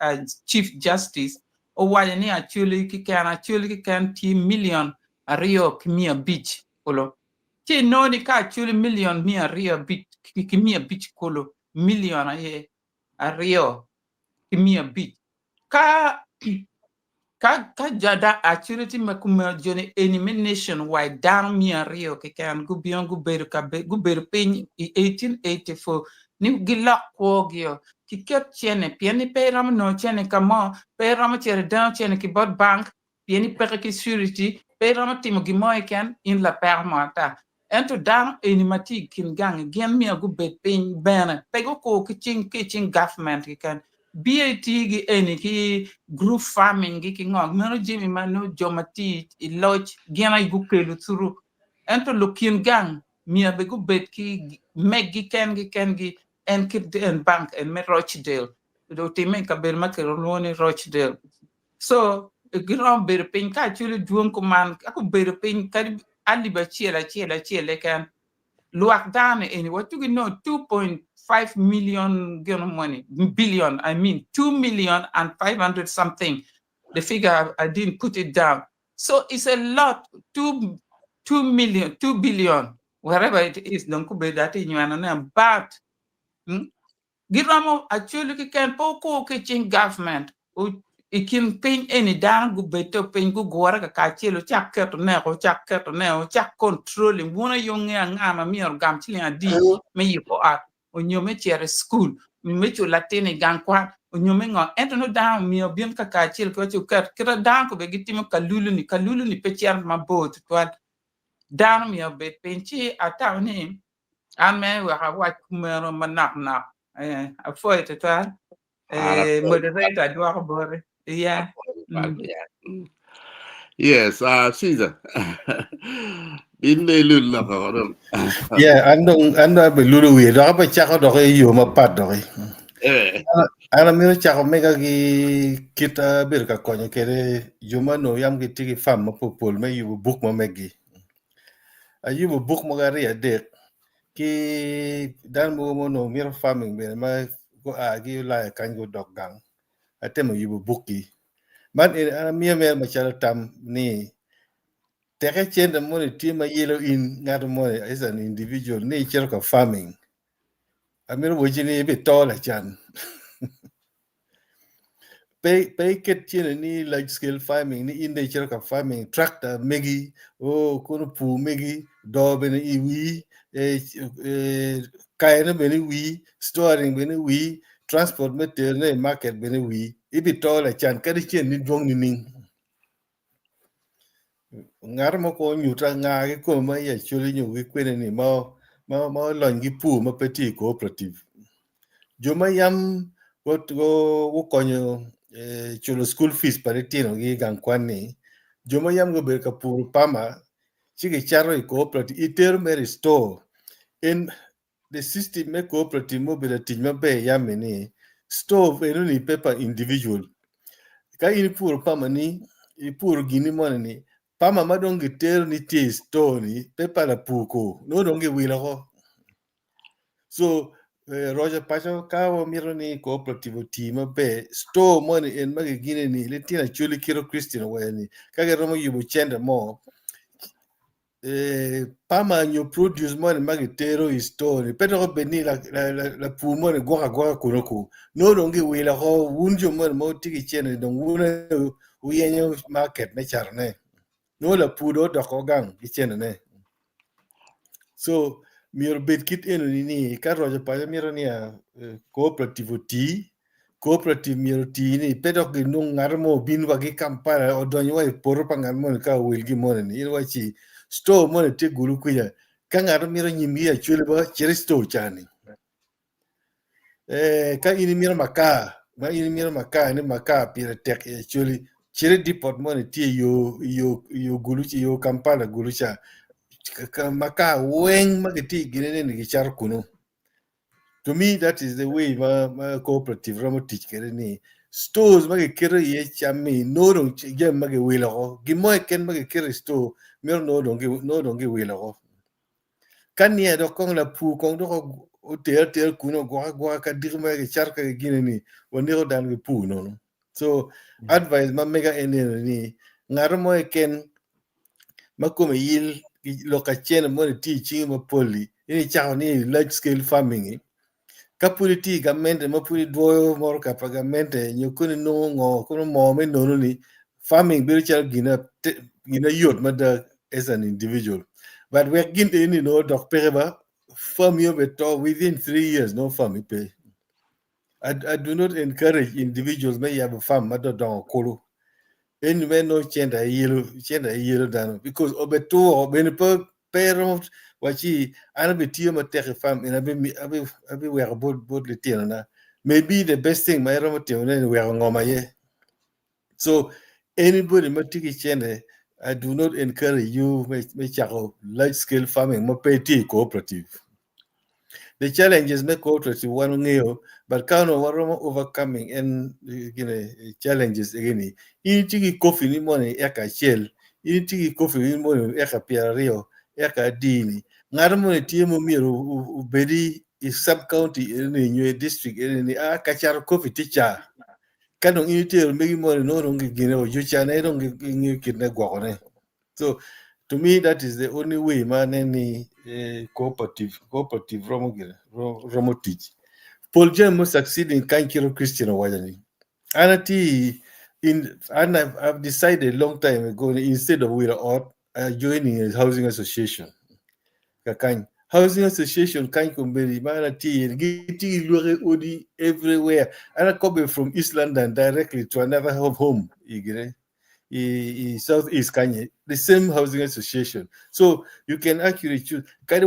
chief justice o wanya ni actually ki kan ti million rio kimia beach kolo ti no ni ka actually million mia rio beach kimia beach kolo million aye rio kimia beach ka jada actually makuma jone elimination why down mia rio ke kan gubion guberu ka guberu pin 1884 ni gila kwogio ki ket chene pieni peram no chene kamo peram chere down chene ki bot bank pieni pere ki security peram timo gimoy ken in la permata ento down enimati kin gang gen mia gubet pin bana pego ko kitchen government ki kan BAT gi eni ki group farming gi ki ngok mero jimi manu jomati I lodge gena gu kelu turu ento lukin gang mia be gu bet ki meggi ken gi en kid en bank en me Rochdale do te me ka ber makero loni Rochdale so grom ber pin ka chulu duon ko man ako ber pin ka ali ba chiela kan luak down any what you know 2.5 million money billion 2 million and 500 something the figure I didn't put it down so it's a lot 2 billion wherever it is don't could be that in you but Giramo actually can poko kitchen government ikin pin any down go beto pin go gora ka chelo chak controlling wona yung ngama mi orgam chili adi me yipo at onyome chere school me chu latini gankwa onyome ngo ento no down mi obiem ka chelo ko chu kira down ko be gitimo kalulu ni pecher mabot twat down mi obet pinchi atawni ame wa kumero manak a foi total moderator do bore yeah Yes, Caesar. In the lulu. Yeah, ando be lulu wi do ba chako do yo ma pat do. Ana mi chako mega gi kita bir ka konyo kere yuma no yam gi tigi fam ma popol me yu book ma megi. A yu book mo gari ade ki dan mo no mir farming be ma go a gi la kan go dog gang. Ate mo yu book ki. Man ana mi ma chalo tam ni Teke chen the money team a yellow in not money as an individual nature of farming. I mean, which in a bit tall a chan. Pay get chin any large scale farming in nature of farming, tractor, meggy, kunupu, meggy, dog and iwi, kaina bene we, storing bene we, transport material, market bene we, if it tall a chan, carry chin in dwong ning. Ngar mo ko nyuta nga ke ko ma ya chuli nyu ki kwene ni ma lon gi pu ma peti cooperative joma yam go konyo chulo school fees paretino gi gan kwani joma yam go ber ka pu pama chige charo cooperative iter mer store in the system me cooperative mo be ma be yamini store eno ni paper individual ka in pu pama ni ipur gini mo ni Pama madongi ter ni tie stone pepa la puko no dongi wilako so Roger Pacho kawo miro ni cooperative team be store money en magi gine ni le tina chuli kiro Christian wayani kage romo yubu chenda mo pama nyo produce mo magi tero story pero beni la pu mo goga kunoku no dongi wila ho wunjo mo tigi chene don wuna uyenyo market ne charne no la pu do ko gang chene ne so mir bet kit eno ni ka rojo pa miro ni cooperative ti cooperative miro ti ni pero que no ngarmo bin wagi kampara odonyo wa por pangan mo ka wilgi mo ni wachi store mo te gulu kuya kanga miro nyimi ya chule ba chere store chani ka ini miro maka ni maka pire tek chuli chere depot mo ti yo gulu chi yo kampala gulu cha maka weng magati ginene ni char kuno. To me, that is the way my cooperative ramo teach kereni. Stores magi kere ye chami no dong gem magi wila ho. Gimo ken magi kere store mer no dong wila ho. Kan ye do kong la pu kong do hotel kuno gwa ka dir magi char ka gineni woniro dan ge pu no. So advice ma mega ni ngarmo ken makome yil loka chen mo ti chi mo poli ini chao ni large scale farming kapuri gamente mapuri dwoyo moro kapa gamente nyukuni no kuno mo me no ni farming spiritual gina yot mada as an individual but we ginte ini no dok pereba farm yo beto within 3 years no farm pay. I do not encourage individuals may have a farm mada don kolo any man no chenda yellow dan because obeto benipo parent wachi ana betio ma tek fam ina abi we bod le tiana maybe the best thing my ro tio ne we ngoma ye so anybody ma tiki chende I do not encourage you me chako large scale farming ma pay cooperative. The challenges make cooperative one ngeo but kano waro overcoming and challenges again ini tiki coffee ni money eka shell ini tiki coffee ni money eka piario eka dini ngara money tiemo miro ubedi is sub county in new district in kachar coffee teacher kano ini tiel megi money no ngi gine jucha na ngi kidne gwagone. So to me, that is the only way, man. Any cooperative Romo teach. Paul James succeed in Kankiro Christian Wajani. Anati and I've decided a long time ago instead of with joining a housing association. Kakany housing association kan kumberi manati getting odi everywhere. And coming from East London directly to another home. Southeast Kanye, the same housing association. So you can actually choose any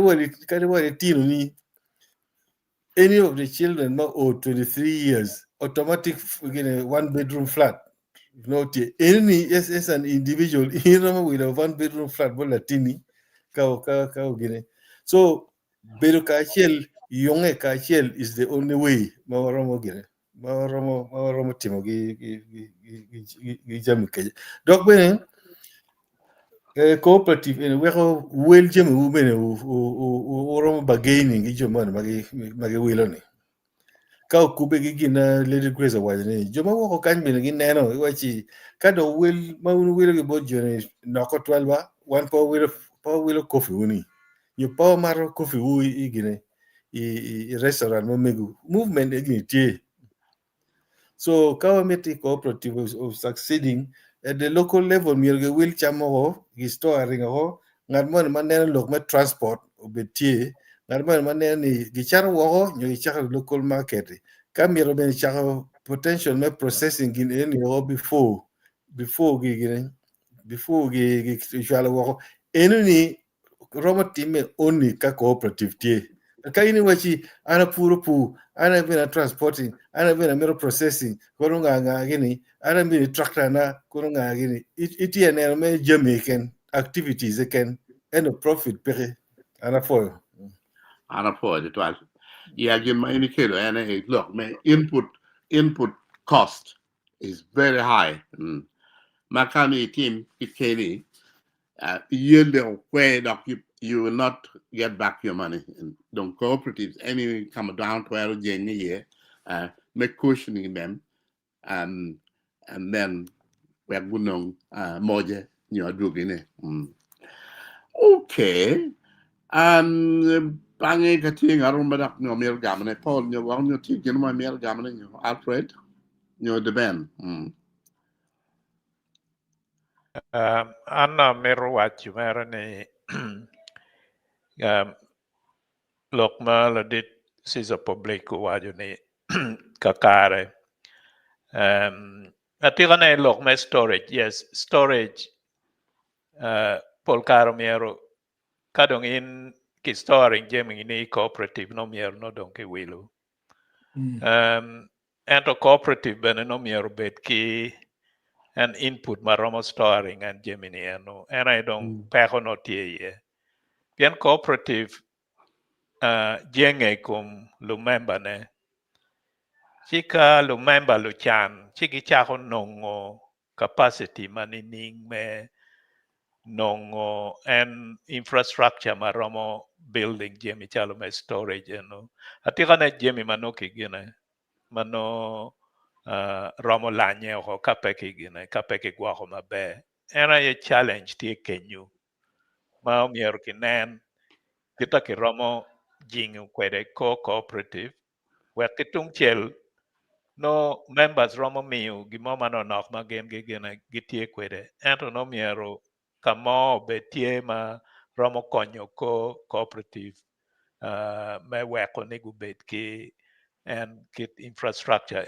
of the children not old 23 years, automatic 1-bedroom flat. Any as an individual with a 1-bedroom flat, Latini, so Beru Kachel, Yonge Kachel is the only way. Mawaromo Timogi Dog Bene cooperative in well Jim women who bargaining each man Magi Willoni. Cow Kubegi Gina Lady Grace of Wajani. Joma wako kan bin nano wachi kado will maun will about journey noko 12 one power will coffee wuni. You power maro coffee wu igine restaurant mo megu movement igini. So Kawameti cooperative of succeeding at the local level mirge will chamo gistoring ho ngarmon manen lokme transport obetie ngarmon manen ni gichar wo nyo gichar local market kamiro ben charo potential me processing in any ho before gi chalo wo any Roma team only ka cooperative tie kaini wachi ana puru ana bina transporting ana bina mero processing korunga gini ana bina tractor na korunga gini iti ene me Jamaican activities can and a profit pere ana for Ana po it was. Yeah, give my indicator and look, man, input cost is very high. Makani team it can yield where you will not get back your money. And don't cooperatives any come down to a year, make cushioning them, and then we're going moja doing it. Okay. Bange kating arum badak nyo miel gamane Paul nyo wang nyo ti gino ma miel gamane nyo Alfred nyo the band. Anna meru wachu mera ni lok ma la dit sisa public waju ni kakare. Atika na lok ma storage. Yes, storage. Pol karo mero kadong in ki storing jemi ni cooperative no mero no don ki wilu. Ento cooperative bene no mero bet ki an input maromo storing and Gemini and I don't peko no tie. Pian cooperative jenge kum lumemba ne. Chika lumemba luchan chiki chako nongo capacity manining me nongo and infrastructure maromo building jemi chalo me storage atika ne jemi manoki gine mano romo lanye ho kapeki gine kapeki guaho mabe era ye challenge tie kenyu ma mier kinen kita ki romo jingu kwede cooperative wek kitung chel no members romo miu gimo mano nok ma gen gine gitie kwede ento no miero kamo betie ma romo konyo cooperative me weko ni gubet ki and kit infrastructure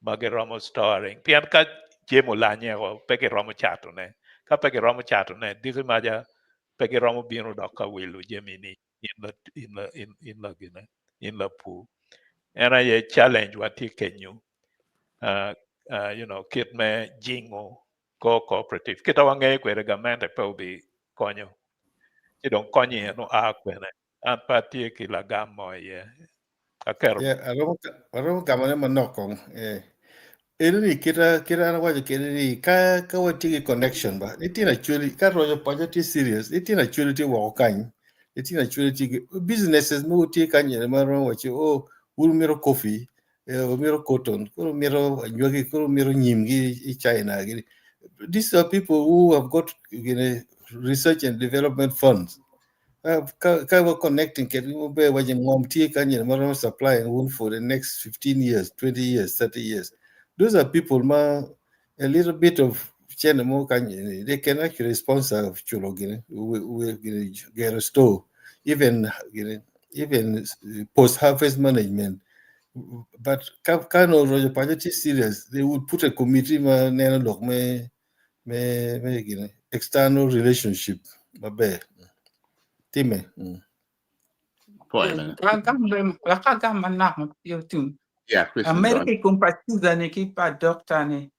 mage romo storing pian ka jemo lanye go peke romo chato ne ka peke romo chato ne digi maja peke romo bino doka wilu jemini in la gine in la pu and a challenge wati kenyu kit me jingo cooperative kita wange kwere gamende pe bi konyo idon konyi no a kwene an pati ki la gamo ye akero arum kamane manokong ini kira na wajo kiri ka wati connection ba itin actually ka rojo project serious itin actually ti wo kan itin actually ti businesses no ti kan ye maro wachi uru miro coffee miro cotton uru miro nyogi uru miro nyimgi i China gini. These are people who have got research and development funds. We're connecting supply and wound for the next 15 years, 20 years, 30 years. Those are people a little bit of they can actually sponsor we get a store, even post-harvest management. But kind of project serious, they would put a committee external relationship. Time. Yeah, Christian. America compatiza ne ki pa doctor ne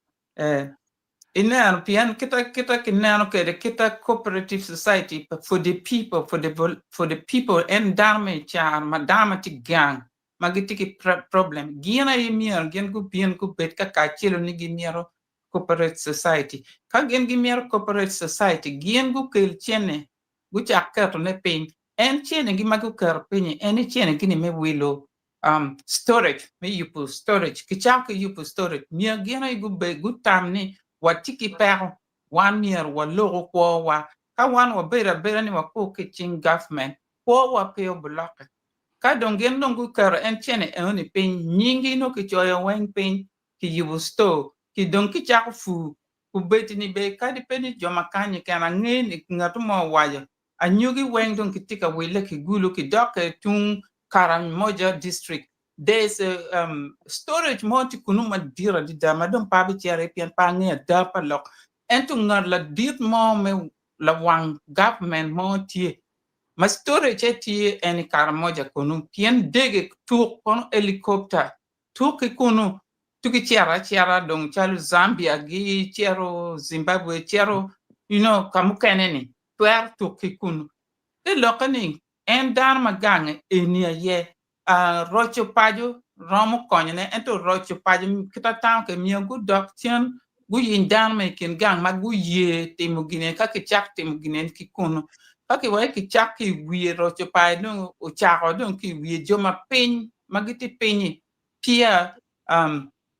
ina pian kita kinano ke kita cooperative society for the people for the people and dame cha madama ti gang magiti ki problem gina yemier gen ku pian ku bet ka chelo ni gimiero cooperative society ka gen gimiero cooperative society gen ku kel chene gu chakato ne pin en chene gi magu kar pin en chene gini me wilo storage me yupu storage kichaka yupu storage mia gena be good time ni watiki pero 1 year wa logo ko wa ka wan wa bera ni wa ko kitchen government ko wa pe block ka dongen dongu kar en chene en pin nyingi no ki choyo wen pin ki yupu store ki don ki chaka fu ku beti ni be ka dipeni joma kanyi kana ngeni ngatu mo waja anyugi wen don kitika wile ki gulu ki doke tung Karamoja district. There's a storage monti kunuma dira di dama don pabi chere pian pangi a dapa lok. Entu ngar la dit mo me la wang government monti. Ma storage eti eni Karamoja kunu pian dege tuk kono helicopter. Tuki kunu tuki chera dong chalu Zambia gi chero Zimbabwe chero kamu keneni. Tuer tuki kunu. De lokani en dan magang enia ye rocho pajo romo konyne ento rocho pajo kita tan ke mio gu dok tien gu yin dan me kin gang ma gu ye timu gine ka ki chak timu gine ki kuno ka ki wa ki chak ki wi rocho pajo no o chako don ki wi joma pin magiti pin pia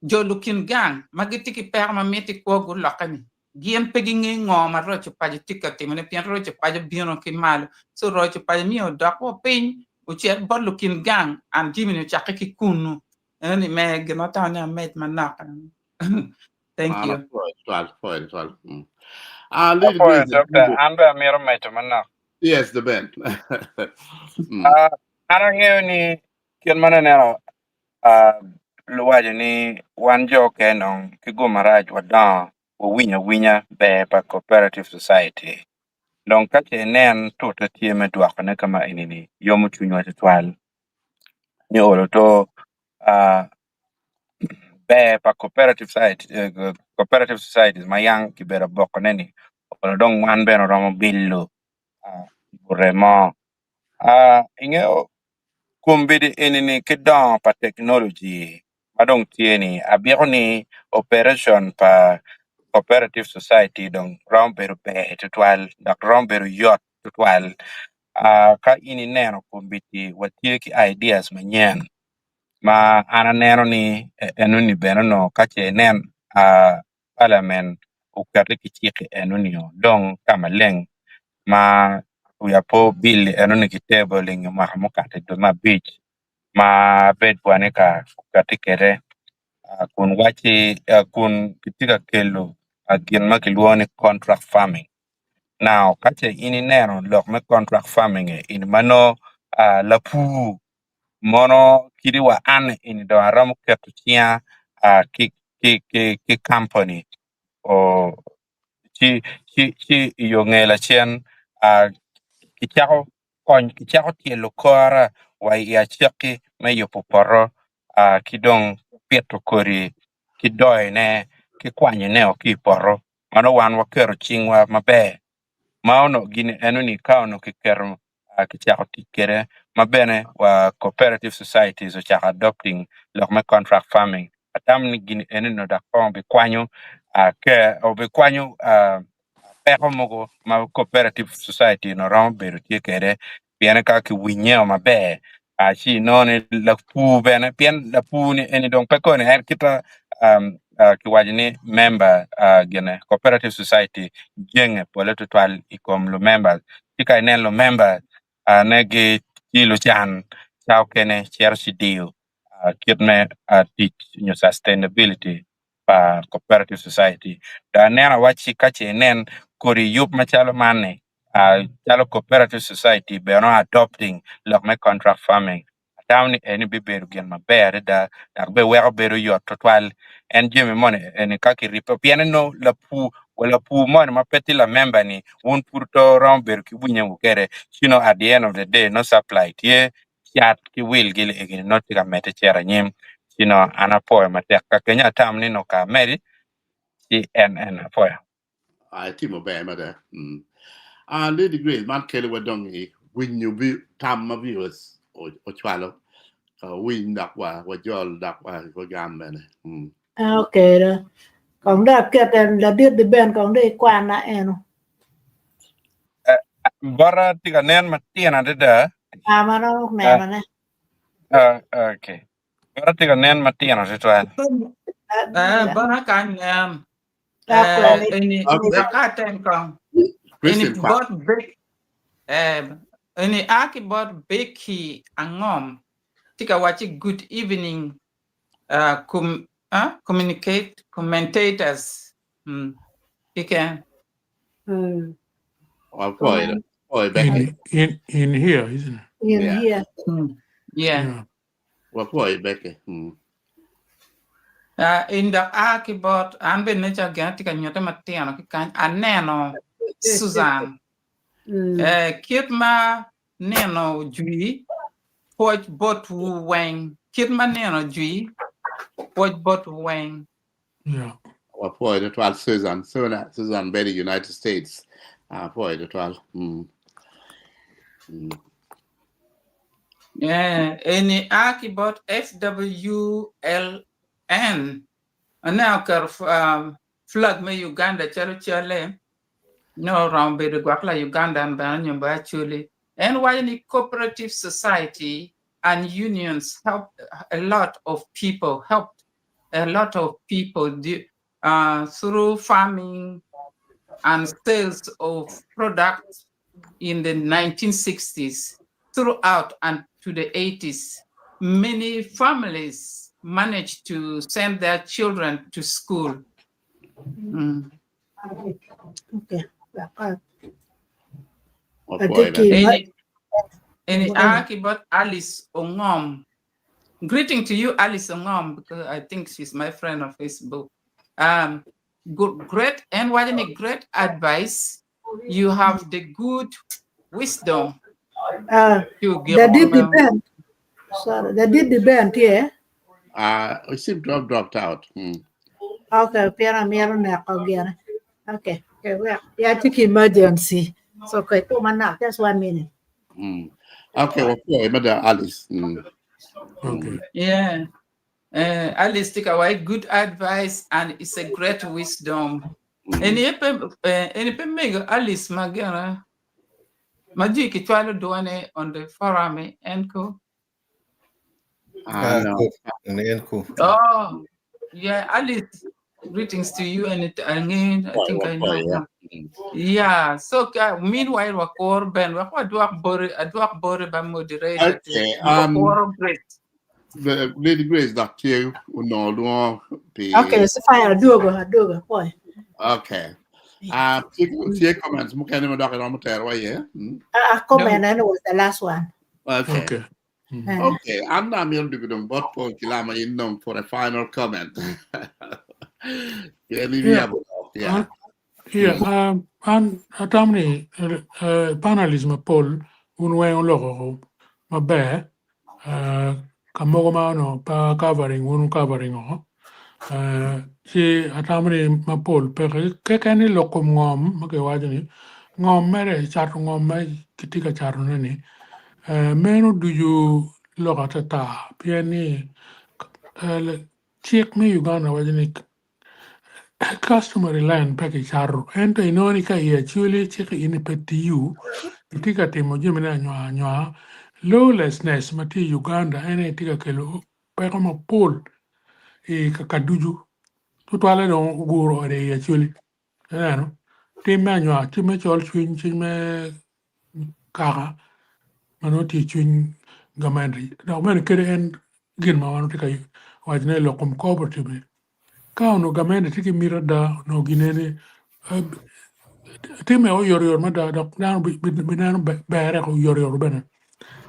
jo lukin gang magiti ki perma meti ko gu lokani Gien pegging ngoma rocho paji tikati mane pian rocho paji bino kimalo so rocho paji mio dako pin uchiet bot looking gang and jimmy chakaki kunu any meg not on a met manaka. Thank you. Little Apo Grace. Dr. Amber Miro Maitamana. Yes, the band. Ana ngeo ni kien mana nero luwaje ni wan jo kenong kigomaraj wada winya be pa cooperative society. Don kache nen tota tie me dwako ne kama inini yomu chunywa titwal. Ni olo to be pa cooperative society cooperative societies mayang kibera boko neni. Olo dong wan beno romo billo buremo. Inge kumbidi inini kidon pa technology madong tieni abiro ni operation pa cooperative society dong romberu be tutwal dak romberu yot tutwal ka ini neno kumbiti watie ki ideas manyen ma ana neno ni enuni beno no kache nen parliament ukati kichiki enuni dong kama leng ma uyapo bill enuni kitable mahamukate do ma beach ma bed waneka katikere kun wachi kun kitika kelo agin makiluoni contract farming now kache ini nero lok me contract farming in mano la pu mono kidiwa an in do aram ketuchia ki company o chi yongela chen kichako tielo kora wa ya cheki me yopoporo kidong pieto kori kidoy ne kikwanye ne okiporo mano wan wakero chingwa mabe maono gini enuni kaono kikero kichako tikere mabene wa cooperative societies which are adopting lokme contract farming atamni gini enuni da kombi kwanyo ke obi kwanyo peko mogo ma cooperative society no rom beru tie kere piene ka ki winyeo mabe chi noni la pu bene pien la pu ni eni don peko ni kita ki wajini member gene cooperative society jenge poleto twal ikom lo members tika inen lo member negi kilo chan chao kene chersi dio kitme teach new sustainability pa cooperative society da nena wachi kache nen kori yup machalo mane chalo cooperative society beno adopting lokme contract farming tawni eni biberu gen maber da be wero beru yot totwal en jimi mone eni kaki ripo piene no la pu wala pu mone mapeti la member ni un purto romber ki bunyangu kere at the end of the day no supply tie chat ki will gile egini notika mete chera nyim anapoe matek ka Kenya tamni no ka meri si en apoe Timo Bama there. Lady Grace, man Kelly Wadongi, when you be tam ma viewers or swallow, win that way, what y'all that way, what gammon. Okay đó. Còn đó cái là biết the bên còn đây quan na eno. bara tiga nen matiana de Mà nó nè mà nè. okay bara tiga nen matiana de Bara kan ini bakaten kong ini bot big ini aki bot beki angom tika wachi good evening commentators Piken in here, isn't it? In here. Yeah. What boy Becky? In the Akibot, and be nature gantic and Yotamatiano, Aneno, Susan, Kitma Neno Jui, Poch Bot Wang, Kitma Neno Jui, Poch Bot Wang. Yeah. What boy the 12 Susan Betty, United States. Boy the 12. Yeah, any Akibot FWLN. And now, flag me Uganda, Chale, no round be the Guakla Uganda and Banyan actually. And why any cooperative society and unions helped a lot of people through farming, and sales of products in the 1960s throughout and to the 80s. Many families managed to send their children to school. Okay. Any about Alice Ongom. Greeting to you, Alice Ongom, because I think she's my friend on Facebook. Great and what a great advice. You have the good wisdom to give. That did the band. Sorry, that did the band, yeah. I seem to have dropped out. Okay, Piera Mira again. Okay, yeah, take emergency. So, okay, put my knock, just 1 minute. Okay, okay, Madam Alice. Okay. Yeah. Alice take away good advice and it's a great wisdom. Any mega Alice Magana Majiki Twalo Duane on the forum enco. Cool. Oh, yeah, Alice. Greetings to you and again, I think I know. Yeah. So meanwhile, Wakor Ben, what do I borrow by moderator? Okay. Lady Grace, that you no. Okay, so fire do boy. Okay. Take comments. Muka ni madaka na mutera yeah. Comment and it was the last one. Okay. Okay, I'm not going to do but for Kilama in for a final comment. Yeah. And atamni panelism Paul unwe on logo ma be kamogo mano pa covering o si atamni ma Paul pe kekani lokum ngom make wajani ngom mere chat ngom mai kitika charno ni menu do you loga tata piani check me Uganda wajani customary land package haru ento inoni ka actually check in PTU tika temo jemina nywa lawlessness mati Uganda ene tika kelo pero ma pol e kakaduju tutwale don guro ere actually no timma nywa timme chol chwin kaka manoti chwin gamandri na men kere en gin ma wanu tika wajne lokum cooperative kauno gamandri tiki mirada no ginene time o yor ma da na binano bere ko yor bene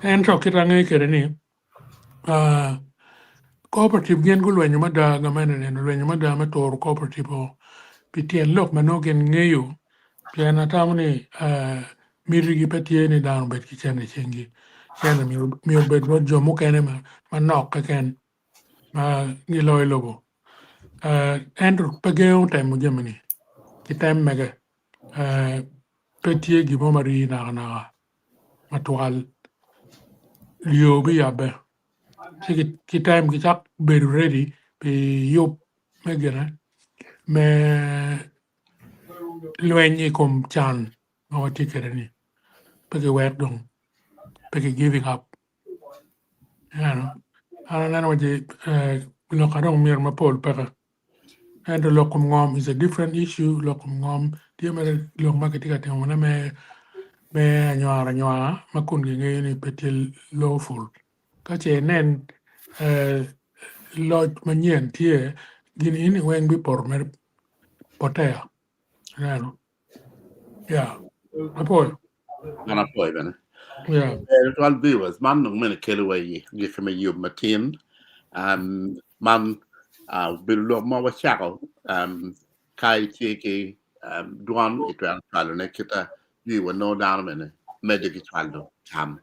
en to kitange kere ni cooperative gen go lwenyo ma da gamene ne lwenyo ma da ma tor cooperative o pitien lok mano gen ngeyo piana tamni mirigi petie ni dan bet ki chene chengi chene mi bet ro jomo kene ma nok ka ken ma ni loy logo Andrew pageo temo gemini kitem mege petie gi momari na matual liobi yabe ki time ki chak be ready be yop megena me lwenyi kom chan o tikereni peke work dong peke giving up ana nana waje lokadong mir mapol peke and lokum ngom is a different issue lokum ngom dia mere lok maketika tengona me nyara makun gi ni petil lawful ka che nen lodge manien tie gin in wen bi por mer potea yeah apoy bene. yeah Well, viewers, man nung mene keleway you kame yub matin man bilu mo wa chako kai chiki duan itwan palo ne kita you will know down mene medic twaldo tam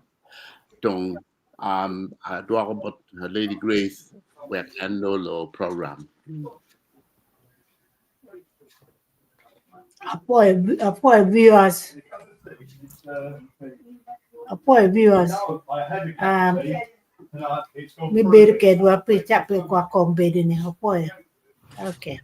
dong dwa about Lady Grace we annual program Apoy viewers. Mi ber ke dwa pe chapel kwa kombe ni apoy. Okay.